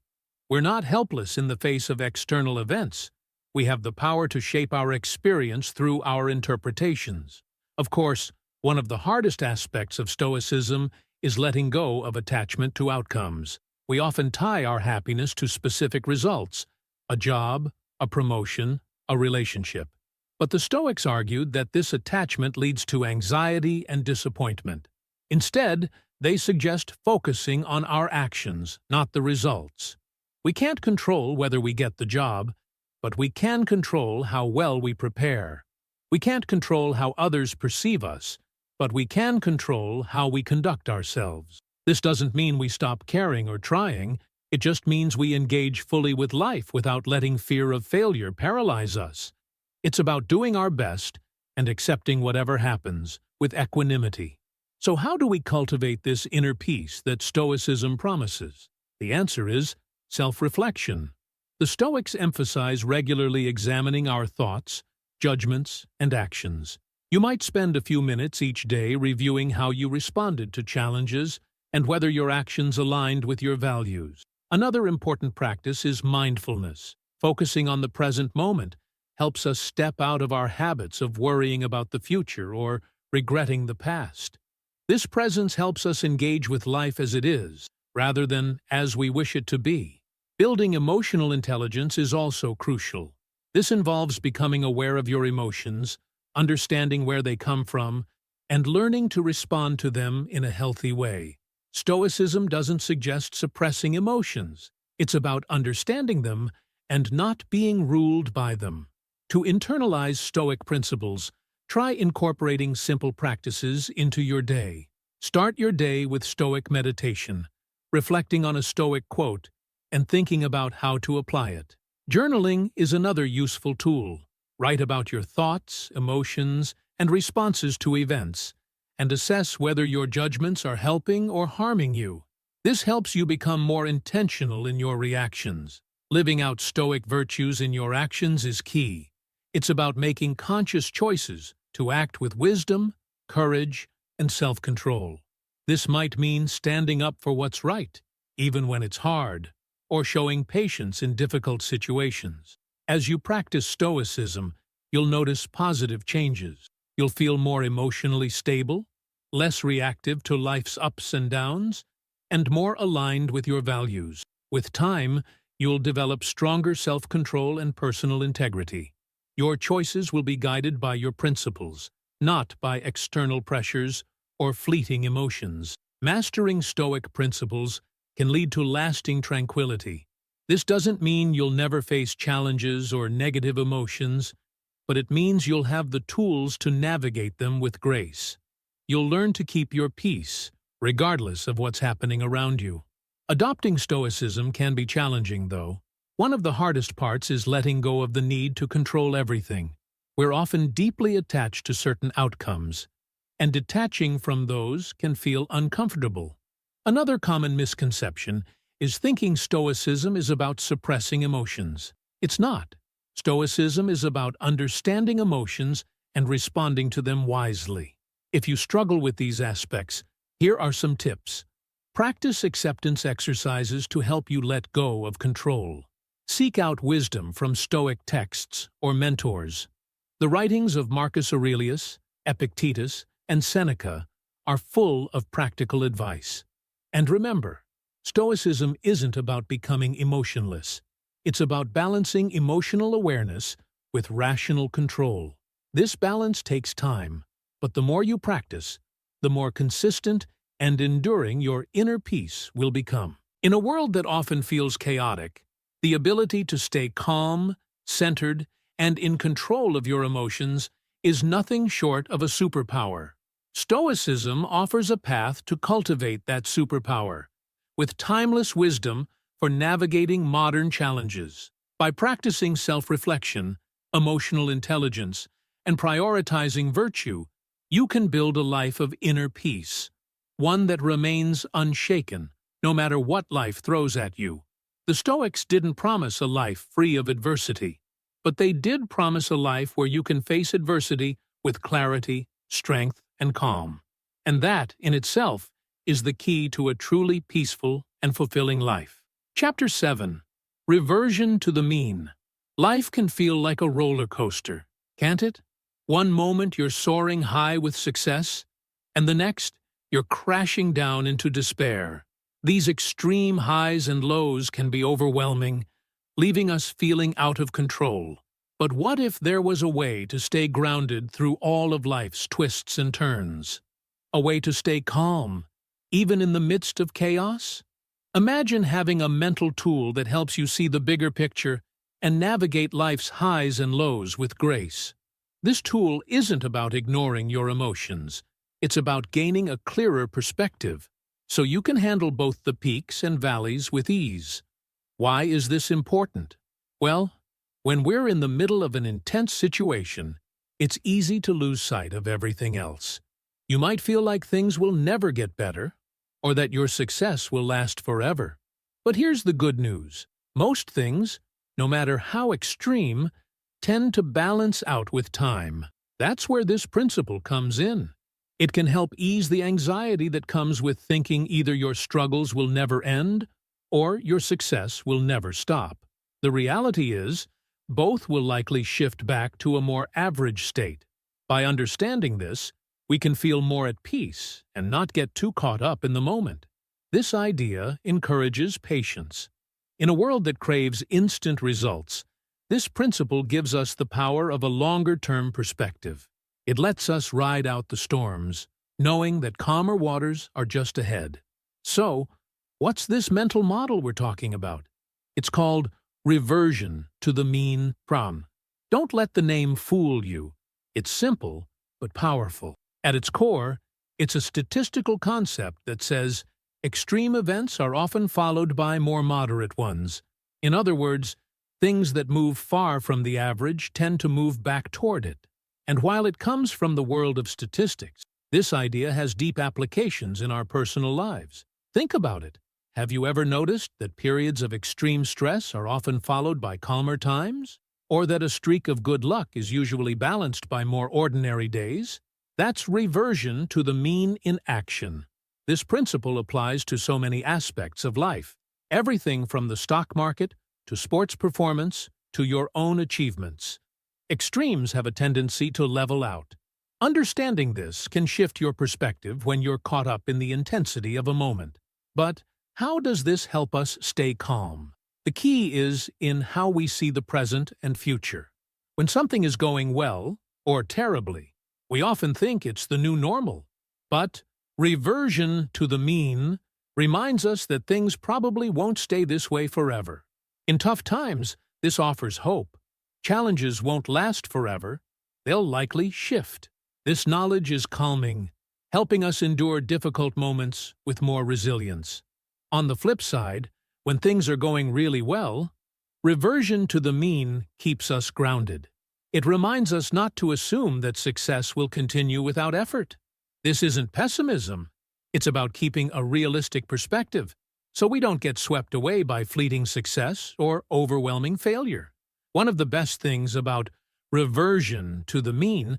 We're not helpless in the face of external events. We have the power to shape our experience through our interpretations. Of course, one of the hardest aspects of Stoicism is letting go of attachment to outcomes. We often tie our happiness to specific results, a job, a promotion, a relationship. But the Stoics argued that this attachment leads to anxiety and disappointment. Instead, they suggest focusing on our actions, not the results. We can't control whether we get the job, but we can control how well we prepare. We can't control how others perceive us, but we can control how we conduct ourselves. This doesn't mean we stop caring or trying. It just means we engage fully with life without letting fear of failure paralyze us. It's about doing our best and accepting whatever happens with equanimity. So how do we cultivate this inner peace that Stoicism promises? The answer is self-reflection. The Stoics emphasize regularly examining our thoughts, judgments, and actions. You might spend a few minutes each day reviewing how you responded to challenges and whether your actions aligned with your values. Another important practice is mindfulness. Focusing on the present moment helps us step out of our habits of worrying about the future or regretting the past. This presence helps us engage with life as it is, rather than as we wish it to be. Building emotional intelligence is also crucial. This involves becoming aware of your emotions, understanding where they come from, and learning to respond to them in a healthy way. Stoicism doesn't suggest suppressing emotions. It's about understanding them and not being ruled by them. To internalize Stoic principles, try incorporating simple practices into your day. Start your day with Stoic meditation, reflecting on a Stoic quote, and thinking about how to apply it. Journaling is another useful tool. Write about your thoughts, emotions, and responses to events, and assess whether your judgments are helping or harming you. This helps you become more intentional in your reactions. Living out Stoic virtues in your actions is key. It's about making conscious choices to act with wisdom, courage, and self-control. This might mean standing up for what's right, even when it's hard, or showing patience in difficult situations. As you practice Stoicism, you'll notice positive changes. You'll feel more emotionally stable, less reactive to life's ups and downs, and more aligned with your values. With time, you'll develop stronger self-control and personal integrity. Your choices will be guided by your principles, not by external pressures or fleeting emotions. Mastering Stoic principles can lead to lasting tranquility. This doesn't mean you'll never face challenges or negative emotions, but it means you'll have the tools to navigate them with grace. You'll learn to keep your peace, regardless of what's happening around you. Adopting Stoicism can be challenging, though. One of the hardest parts is letting go of the need to control everything. We're often deeply attached to certain outcomes, and detaching from those can feel uncomfortable. Another common misconception is thinking Stoicism is about suppressing emotions. It's not. Stoicism is about understanding emotions and responding to them wisely. If you struggle with these aspects, here are some tips. Practice acceptance exercises to help you let go of control. Seek out wisdom from Stoic texts or mentors. The writings of Marcus Aurelius, Epictetus, and Seneca are full of practical advice. And remember, Stoicism isn't about becoming emotionless. It's about balancing emotional awareness with rational control. This balance takes time, but the more you practice, the more consistent and enduring your inner peace will become. In a world that often feels chaotic, the ability to stay calm, centered, and in control of your emotions is nothing short of a superpower. Stoicism offers a path to cultivate that superpower, with timeless wisdom for navigating modern challenges. By practicing self-reflection, emotional intelligence, and prioritizing virtue, you can build a life of inner peace, one that remains unshaken no matter what life throws at you. The Stoics didn't promise a life free of adversity, but they did promise a life where you can face adversity with clarity, strength, and calm. And that, in itself, is the key to a truly peaceful and fulfilling life. Chapter 7. Reversion to the mean. Life can feel like a roller coaster, can't it? One moment you're soaring high with success, and the next you're crashing down into despair. These extreme highs and lows can be overwhelming, leaving us feeling out of control. But what if there was a way to stay grounded through all of life's twists and turns? A way to stay calm, even in the midst of chaos? Imagine having a mental tool that helps you see the bigger picture and navigate life's highs and lows with grace. This tool isn't about ignoring your emotions. It's about gaining a clearer perspective, so you can handle both the peaks and valleys with ease. Why is this important? Well, when we're in the middle of an intense situation, it's easy to lose sight of everything else. You might feel like things will never get better, or that your success will last forever. But here's the good news. Most things, no matter how extreme, tend to balance out with time. That's where this principle comes in. It can help ease the anxiety that comes with thinking either your struggles will never end or your success will never stop. The reality is, both will likely shift back to a more average state. By understanding this, we can feel more at peace and not get too caught up in the moment. This idea encourages patience. In a world that craves instant results, this principle gives us the power of a longer-term perspective. It lets us ride out the storms, knowing that calmer waters are just ahead. So, what's this mental model we're talking about? It's called reversion to the mean. Don't let the name fool you. It's simple, but powerful. At its core, it's a statistical concept that says extreme events are often followed by more moderate ones. In other words, things that move far from the average tend to move back toward it. And while it comes from the world of statistics, this idea has deep applications in our personal lives. Think about it. Have you ever noticed that periods of extreme stress are often followed by calmer times? Or that a streak of good luck is usually balanced by more ordinary days? That's reversion to the mean in action. This principle applies to so many aspects of life. Everything from the stock market to sports performance to your own achievements. Extremes have a tendency to level out. Understanding this can shift your perspective when you're caught up in the intensity of a moment. But how does this help us stay calm? The key is in how we see the present and future. When something is going well, or terribly, we often think it's the new normal. But reversion to the mean reminds us that things probably won't stay this way forever. In tough times, this offers hope. Challenges won't last forever. They'll likely shift. This knowledge is calming, helping us endure difficult moments with more resilience. On the flip side, when things are going really well, reversion to the mean keeps us grounded. It reminds us not to assume that success will continue without effort. This isn't pessimism. It's about keeping a realistic perspective, so we don't get swept away by fleeting success or overwhelming failure. One of the best things about reversion to the mean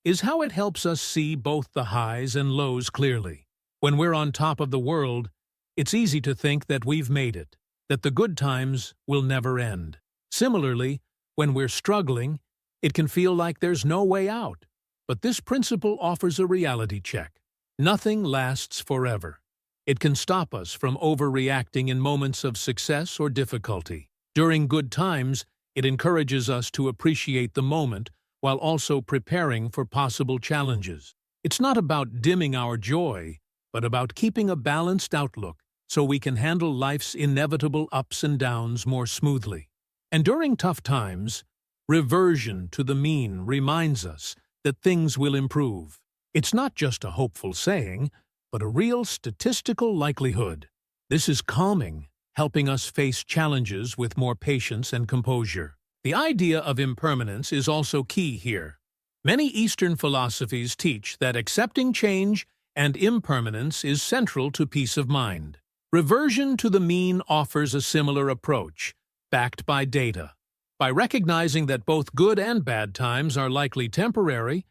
is how it helps us see both the highs and lows clearly. When we're on top of the world, it's easy to think that we've made it, that the good times will never end. Similarly, when we're struggling, it can feel like there's no way out. But this principle offers a reality check. Nothing lasts forever. It can stop us from overreacting in moments of success or difficulty. During good times, it encourages us to appreciate the moment while also preparing for possible challenges. It's not about dimming our joy, but about keeping a balanced outlook so we can handle life's inevitable ups and downs more smoothly. And during tough times, reversion to the mean reminds us that things will improve. It's not just a hopeful saying, but a real statistical likelihood. This is calming, helping us face challenges with more patience and composure. The idea of impermanence is also key here. Many Eastern philosophies teach that accepting change and impermanence is central to peace of mind. Reversion to the mean offers a similar approach, backed by data. By recognizing that both good and bad times are likely temporary,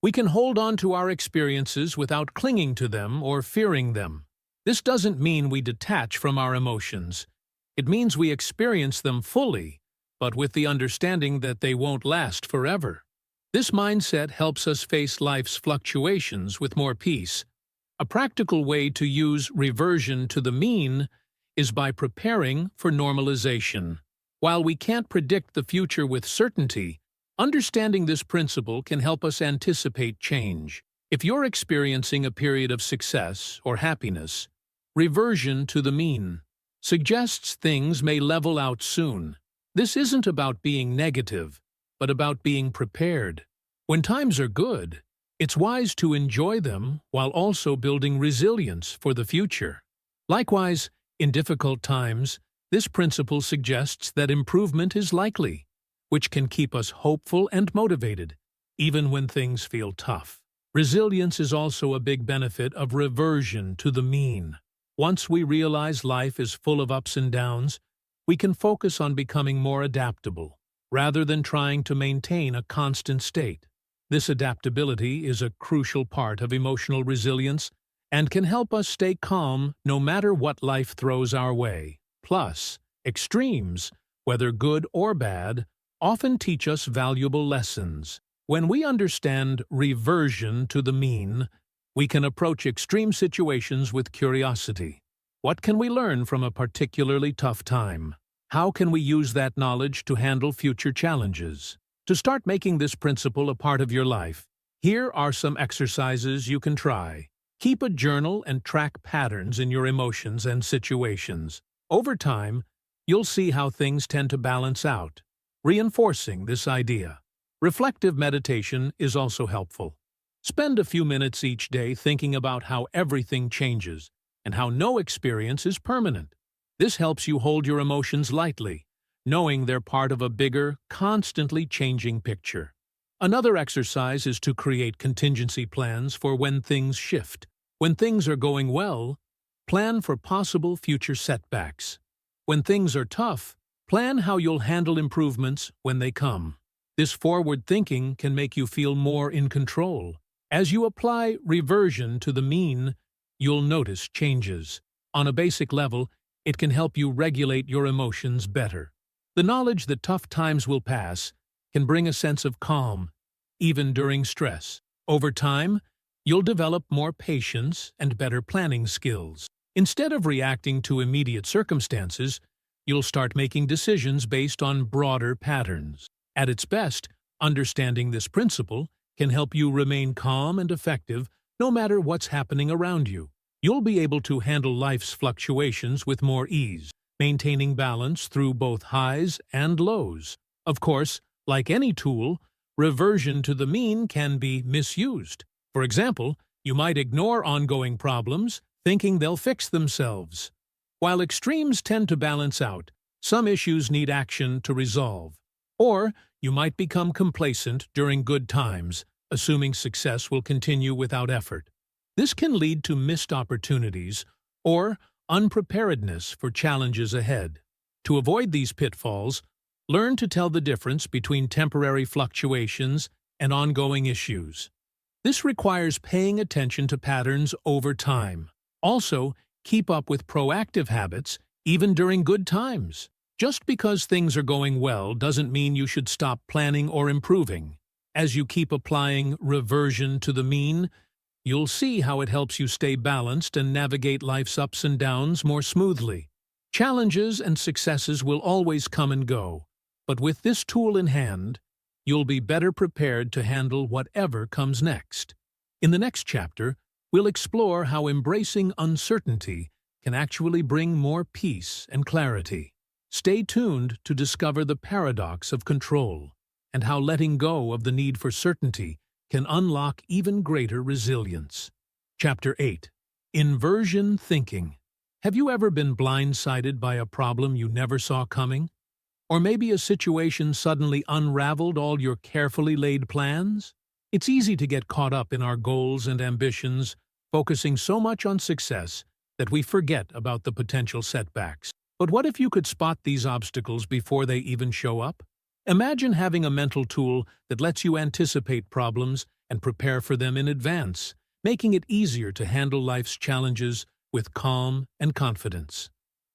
we can hold on to our experiences without clinging to them or fearing them. This doesn't mean we detach from our emotions. It means we experience them fully, but with the understanding that they won't last forever. This mindset helps us face life's fluctuations with more peace. A practical way to use reversion to the mean is by preparing for normalization. While we can't predict the future with certainty, understanding this principle can help us anticipate change. If you're experiencing a period of success or happiness, reversion to the mean. suggests things may level out soon. This isn't about being negative, but about being prepared. When times are good, it's wise to enjoy them while also building resilience for the future. Likewise, in difficult times, this principle suggests that improvement is likely, which can keep us hopeful and motivated, even when things feel tough. Resilience is also a big benefit of reversion to the mean. Once we realize life is full of ups and downs, we can focus on becoming more adaptable, rather than trying to maintain a constant state. This adaptability is a crucial part of emotional resilience and can help us stay calm no matter what life throws our way. Plus, extremes, whether good or bad, often teach us valuable lessons. When we understand reversion to the mean, we can approach extreme situations with curiosity. What can we learn from a particularly tough time? How can we use that knowledge to handle future challenges? To start making this principle a part of your life, here are some exercises you can try. Keep a journal and track patterns in your emotions and situations. Over time, you'll see how things tend to balance out, reinforcing this idea. Reflective meditation is also helpful. Spend a few minutes each day thinking about how everything changes and how no experience is permanent. This helps you hold your emotions lightly, knowing they're part of a bigger, constantly changing picture. Another exercise is to create contingency plans for when things shift. When things are going well, plan for possible future setbacks. When things are tough, plan how you'll handle improvements when they come. This forward thinking can make you feel more in control. As you apply reversion to the mean, you'll notice changes. On a basic level, it can help you regulate your emotions better. The knowledge that tough times will pass can bring a sense of calm, even during stress. Over time, you'll develop more patience and better planning skills. Instead of reacting to immediate circumstances, you'll start making decisions based on broader patterns. At its best, understanding this principle can help you remain calm and effective no matter what's happening around you. You'll be able to handle life's fluctuations with more ease, maintaining balance through both highs and lows. Of course, like any tool, reversion to the mean can be misused. For example, you might ignore ongoing problems, thinking they'll fix themselves. While extremes tend to balance out, some issues need action to resolve. Or you might become complacent during good times, assuming success will continue without effort. This can lead to missed opportunities or unpreparedness for challenges ahead. To avoid these pitfalls, learn to tell the difference between temporary fluctuations and ongoing issues. This requires paying attention to patterns over time. Also, keep up with proactive habits even during good times. Just because things are going well doesn't mean you should stop planning or improving. As you keep applying reversion to the mean, you'll see how it helps you stay balanced and navigate life's ups and downs more smoothly. Challenges and successes will always come and go, but with this tool in hand, you'll be better prepared to handle whatever comes next. In the next chapter, we'll explore how embracing uncertainty can actually bring more peace and clarity. Stay tuned to discover the paradox of control and how letting go of the need for certainty can unlock even greater resilience. Chapter 8. Inversion Thinking. Have you ever been blindsided by a problem you never saw coming? Or maybe a situation suddenly unraveled all your carefully laid plans? It's easy to get caught up in our goals and ambitions, focusing so much on success that we forget about the potential setbacks. But what if you could spot these obstacles before they even show up? Imagine having a mental tool that lets you anticipate problems and prepare for them in advance, making it easier to handle life's challenges with calm and confidence.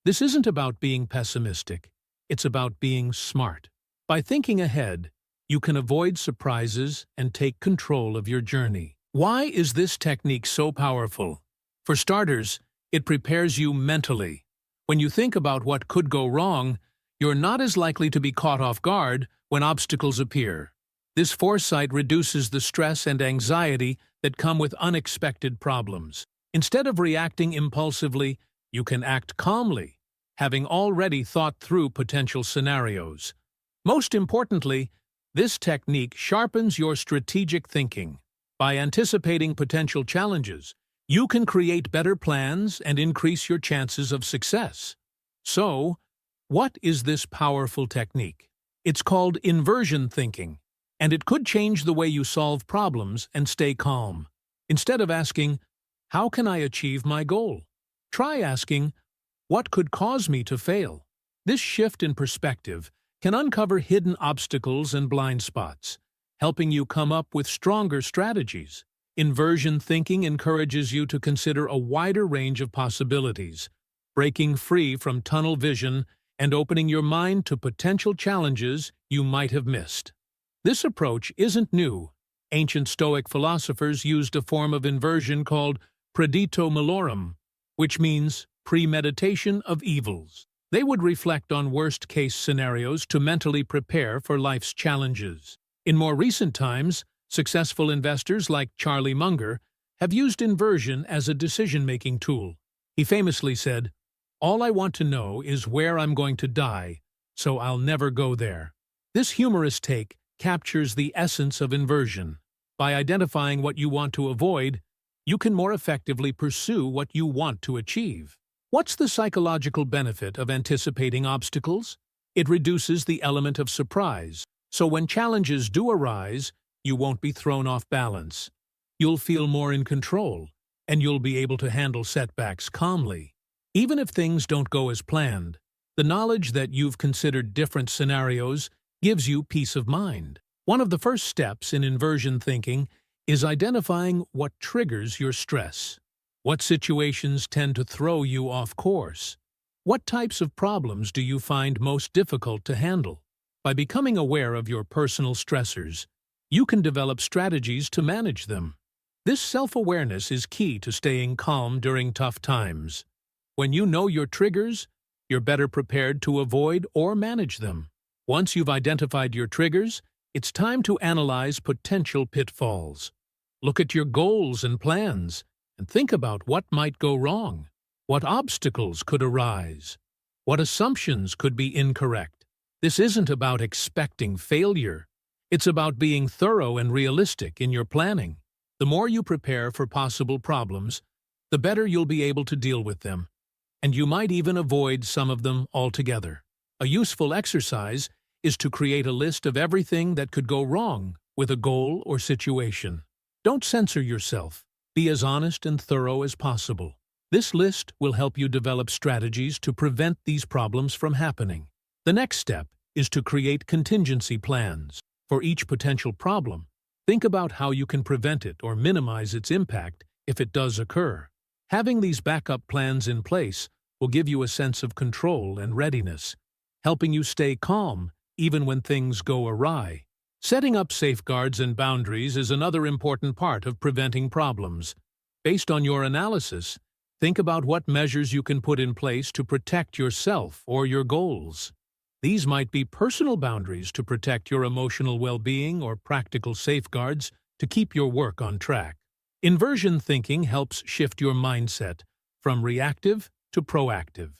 This isn't about being pessimistic, it's about being smart. By thinking ahead, you can avoid surprises and take control of your journey. Why is this technique so powerful? For starters, it prepares you mentally. When you think about what could go wrong, you're not as likely to be caught off guard when obstacles appear. This foresight reduces the stress and anxiety that come with unexpected problems. Instead of reacting impulsively, you can act calmly, having already thought through potential scenarios. Most importantly, this technique sharpens your strategic thinking. By anticipating potential challenges, you can create better plans and increase your chances of success. So, what is this powerful technique? It's called inversion thinking, and it could change the way you solve problems and stay calm. Instead of asking, "How can I achieve my goal?" try asking, "What could cause me to fail?" This shift in perspective can uncover hidden obstacles and blind spots, helping you come up with stronger strategies. Inversion thinking encourages you to consider a wider range of possibilities, breaking free from tunnel vision and opening your mind to potential challenges you might have missed. This approach isn't new. Ancient Stoic philosophers used a form of inversion called predito malorum, which means premeditation of evils. They would reflect on worst-case scenarios to mentally prepare for life's challenges. In more recent times, successful investors like Charlie Munger have used inversion as a decision-making tool. He famously said, "All I want to know is where I'm going to die, so I'll never go there." This humorous take captures the essence of inversion. By identifying what you want to avoid, you can more effectively pursue what you want to achieve. What's the psychological benefit of anticipating obstacles? It reduces the element of surprise, so when challenges do arise, you won't be thrown off balance. You'll feel more in control, and you'll be able to handle setbacks calmly. Even if things don't go as planned, the knowledge that you've considered different scenarios gives you peace of mind. One of the first steps in inversion thinking is identifying what triggers your stress. What situations tend to throw you off course? What types of problems do you find most difficult to handle? By becoming aware of your personal stressors, you can develop strategies to manage them. This self-awareness is key to staying calm during tough times. When you know your triggers, you're better prepared to avoid or manage them. Once you've identified your triggers, it's time to analyze potential pitfalls. Look at your goals and plans, and think about what might go wrong. What obstacles could arise? What assumptions could be incorrect? This isn't about expecting failure. It's about being thorough and realistic in your planning. The more you prepare for possible problems, the better you'll be able to deal with them, and you might even avoid some of them altogether. A useful exercise is to create a list of everything that could go wrong with a goal or situation. Don't censor yourself. Be as honest and thorough as possible. This list will help you develop strategies to prevent these problems from happening. The next step is to create contingency plans. For each potential problem, think about how you can prevent it or minimize its impact if it does occur. Having these backup plans in place will give you a sense of control and readiness, helping you stay calm even when things go awry. Setting up safeguards and boundaries is another important part of preventing problems. Based on your analysis, think about what measures you can put in place to protect yourself or your goals. These might be personal boundaries to protect your emotional well-being or practical safeguards to keep your work on track. Inversion thinking helps shift your mindset from reactive to proactive.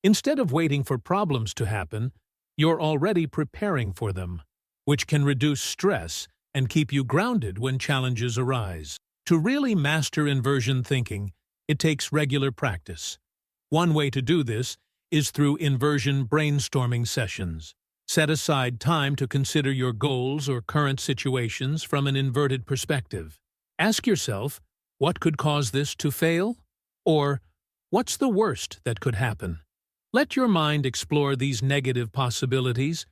Instead of waiting for problems to happen, you're already preparing for them, which can reduce stress and keep you grounded when challenges arise. To really master inversion thinking, it takes regular practice. One way to do this is through inversion brainstorming sessions. Set aside time to consider your goals or current situations from an inverted perspective. Ask yourself, what could cause this to fail? Or, what's the worst that could happen? Let your mind explore these negative possibilities,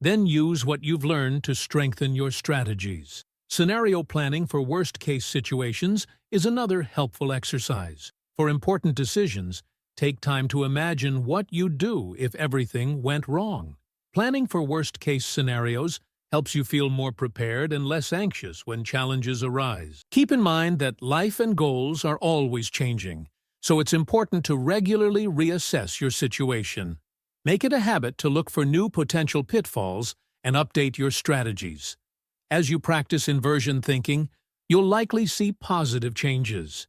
then use what you've learned to strengthen your strategies. Scenario planning for worst-case situations is another helpful exercise. For important decisions, take time to imagine what you'd do if everything went wrong. Planning for worst-case scenarios helps you feel more prepared and less anxious when challenges arise. Keep in mind that life and goals are always changing, so it's important to regularly reassess your situation. Make it a habit to look for new potential pitfalls and update your strategies. As you practice inversion thinking, you'll likely see positive changes.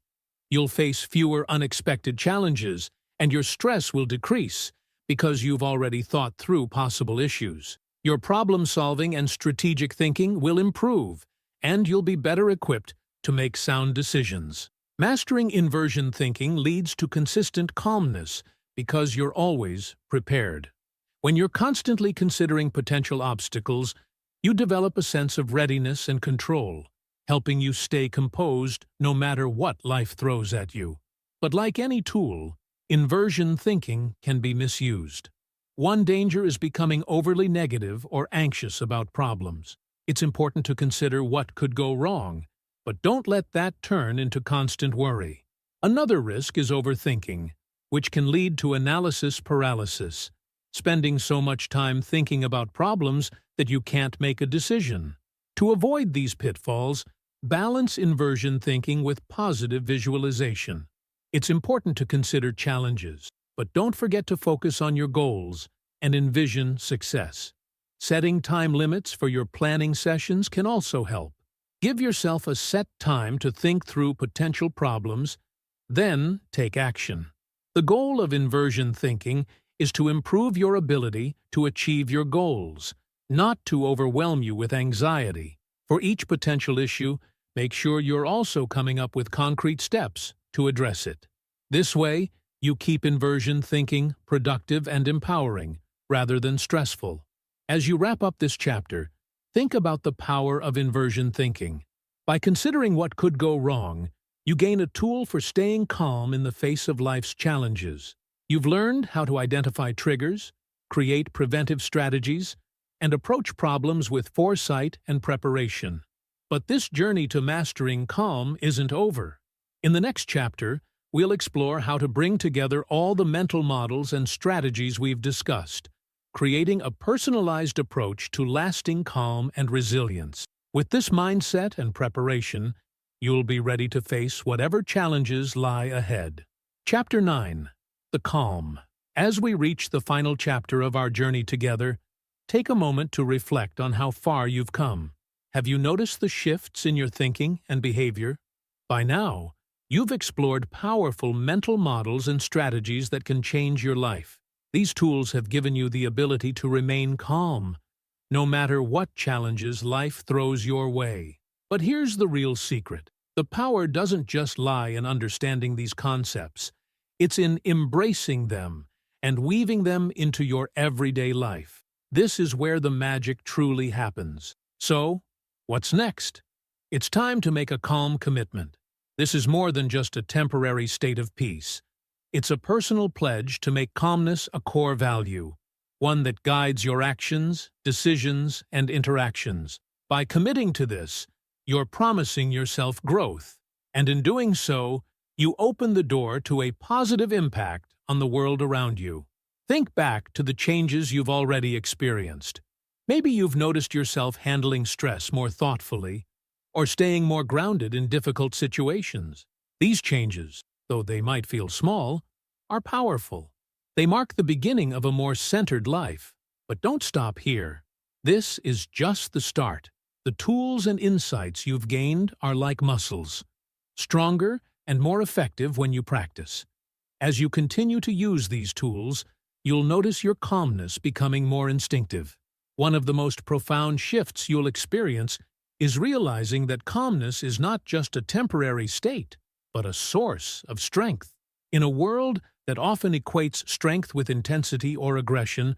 You'll face fewer unexpected challenges, and your stress will decrease because you've already thought through possible issues. Your problem-solving and strategic thinking will improve, and you'll be better equipped to make sound decisions. Mastering inversion thinking leads to consistent calmness because you're always prepared. When you're constantly considering potential obstacles, you develop a sense of readiness and control, helping you stay composed no matter what life throws at you. But like any tool, inversion thinking can be misused. One danger is becoming overly negative or anxious about problems. It's important to consider what could go wrong, but don't let that turn into constant worry. Another risk is overthinking, which can lead to analysis paralysis, spending so much time thinking about problems that you can't make a decision. To avoid these pitfalls, balance inversion thinking with positive visualization. It's important to consider challenges, but don't forget to focus on your goals and envision success. Setting time limits for your planning sessions can also help. Give yourself a set time to think through potential problems, then take action. The goal of inversion thinking is to improve your ability to achieve your goals, not to overwhelm you with anxiety. For each potential issue, make sure you're also coming up with concrete steps to address it. This way, you keep inversion thinking productive and empowering, rather than stressful. As you wrap up this chapter, think about the power of inversion thinking. By considering what could go wrong, you gain a tool for staying calm in the face of life's challenges. You've learned how to identify triggers, create preventive strategies, and approach problems with foresight and preparation. But this journey to mastering calm isn't over. In the next chapter, we'll explore how to bring together all the mental models and strategies we've discussed, creating a personalized approach to lasting calm and resilience. With this mindset and preparation, you'll be ready to face whatever challenges lie ahead. Chapter 9. The Calm. As we reach the final chapter of our journey together, take a moment to reflect on how far you've come. Have you noticed the shifts in your thinking and behavior? By now, you've explored powerful mental models and strategies that can change your life. These tools have given you the ability to remain calm, no matter what challenges life throws your way. But here's the real secret. The power doesn't just lie in understanding these concepts. It's in embracing them and weaving them into your everyday life. This is where the magic truly happens. So, what's next? It's time to make a calm commitment. This is more than just a temporary state of peace. It's a personal pledge to make calmness a core value, one that guides your actions, decisions, and interactions. By committing to this, you're promising yourself growth, and in doing so, you open the door to a positive impact on the world around you. Think back to the changes you've already experienced. Maybe you've noticed yourself handling stress more thoughtfully, or staying more grounded in difficult situations. These changes, though they might feel small, are powerful. They mark the beginning of a more centered life. But don't stop here. This is just the start. The tools and insights you've gained are like muscles, stronger and more effective when you practice. As you continue to use these tools, you'll notice your calmness becoming more instinctive. One of the most profound shifts you'll experience is realizing that calmness is not just a temporary state, but a source of strength. In a world that often equates strength with intensity or aggression,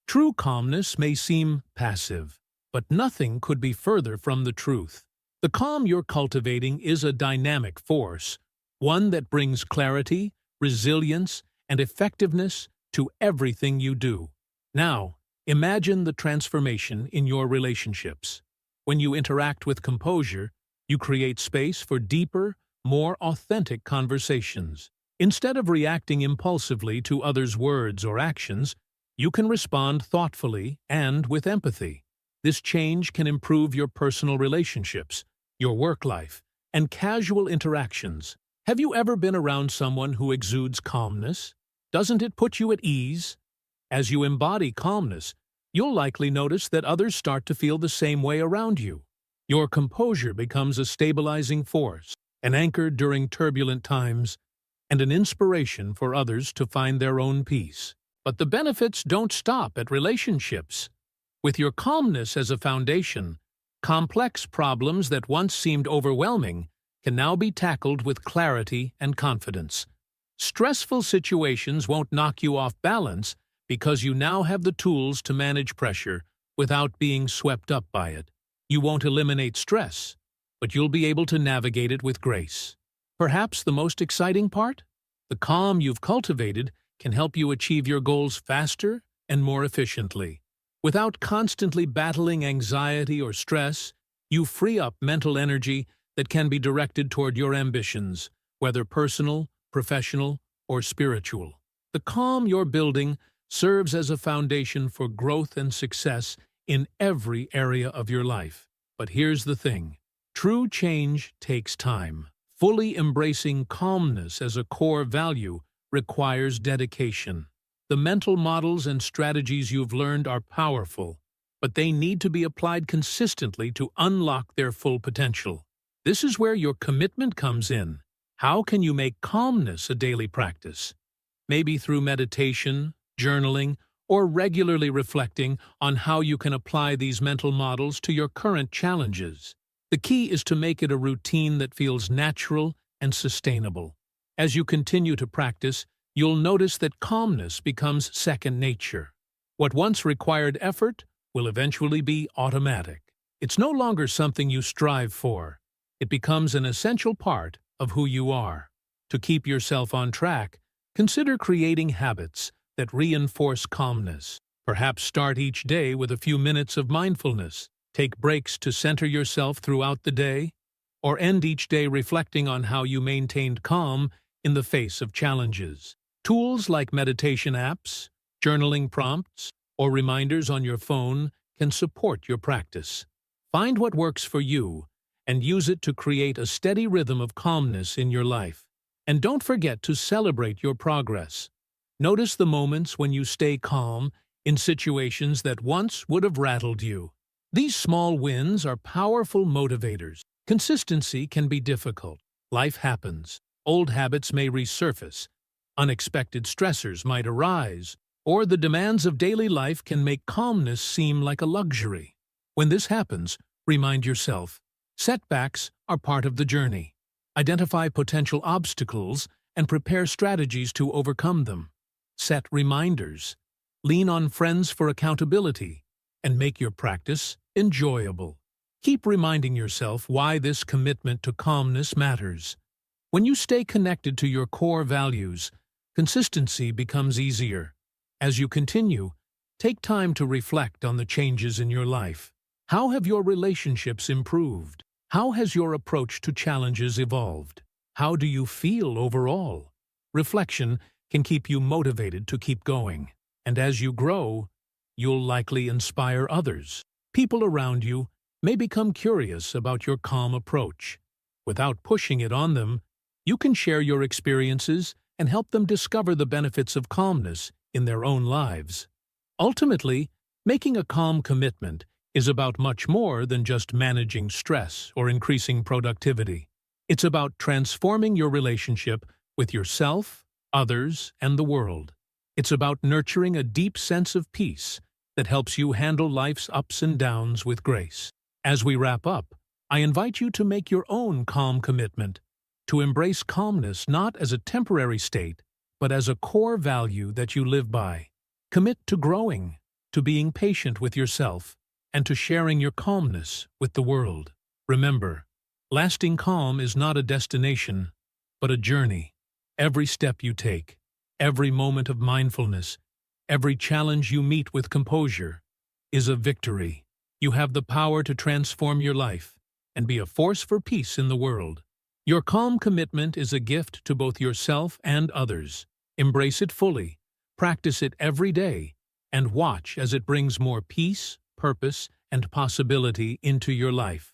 true calmness may seem passive, but nothing could be further from the truth. The calm you're cultivating is a dynamic force, one that brings clarity, resilience, and effectiveness to everything you do. Now, imagine the transformation in your relationships. When you interact with composure, you create space for deeper, more authentic conversations. Instead of reacting impulsively to others' words or actions, you can respond thoughtfully and with empathy. This change can improve your personal relationships, your work life, and casual interactions. Have you ever been around someone who exudes calmness? Doesn't it put you at ease? As you embody calmness, you'll likely notice that others start to feel the same way around you. Your composure becomes a stabilizing force, an anchor during turbulent times, and an inspiration for others to find their own peace. But the benefits don't stop at relationships. With your calmness as a foundation, complex problems that once seemed overwhelming can now be tackled with clarity and confidence. Stressful situations won't knock you off balance because you now have the tools to manage pressure without being swept up by it. You won't eliminate stress, but you'll be able to navigate it with grace. Perhaps the most exciting part? The calm you've cultivated can help you achieve your goals faster and more efficiently. Without constantly battling anxiety or stress, you free up mental energy that can be directed toward your ambitions, whether personal, professional, or spiritual. The calm you're building serves as a foundation for growth and success in every area of your life. But here's the thing. True change takes time. Fully embracing calmness as a core value requires dedication. The mental models and strategies you've learned are powerful, but they need to be applied consistently to unlock their full potential. This is where your commitment comes in. How can you make calmness a daily practice? Maybe through meditation, journaling, or regularly reflecting on how you can apply these mental models to your current challenges. The key is to make it a routine that feels natural and sustainable. As you continue to practice, you'll notice that calmness becomes second nature. What once required effort will eventually be automatic. It's no longer something you strive for. It becomes an essential part of who you are. To keep yourself on track, consider creating habits that reinforce calmness. Perhaps start each day with a few minutes of mindfulness. Take breaks to center yourself throughout the day, or end each day reflecting on how you maintained calm in the face of challenges. Tools like meditation apps, journaling prompts, or reminders on your phone can support your practice. Find what works for you and use it to create a steady rhythm of calmness in your life. And don't forget to celebrate your progress. Notice the moments when you stay calm in situations that once would have rattled you. These small wins are powerful motivators. Consistency can be difficult. Life happens. Old habits may resurface. Unexpected stressors might arise, or the demands of daily life can make calmness seem like a luxury. When this happens, remind yourself, setbacks are part of the journey. Identify potential obstacles and prepare strategies to overcome them. Set reminders. Lean on friends for accountability, and make your practice enjoyable. Keep reminding yourself why this commitment to calmness matters. When you stay connected to your core values, consistency becomes easier. As you continue, take time to reflect on the changes in your life. How have your relationships improved? How has your approach to challenges evolved? How do you feel overall? Reflection can keep you motivated to keep going. And as you grow, you'll likely inspire others. People around you may become curious about your calm approach. Without pushing it on them, you can share your experiences and help them discover the benefits of calmness in their own lives. Ultimately, making a calm commitment is about much more than just managing stress or increasing productivity. It's about transforming your relationship with yourself, others, and the world. It's about nurturing a deep sense of peace that helps you handle life's ups and downs with grace. As we wrap up, I invite you to make your own calm commitment, to embrace calmness not as a temporary state, but as a core value that you live by. Commit to growing, to being patient with yourself, and to sharing your calmness with the world. Remember, lasting calm is not a destination, but a journey. Every step you take, every moment of mindfulness, every challenge you meet with composure is a victory. You have the power to transform your life and be a force for peace in the world. Your calm commitment is a gift to both yourself and others. Embrace it fully, practice it every day, and watch as it brings more peace, purpose, and possibility into your life.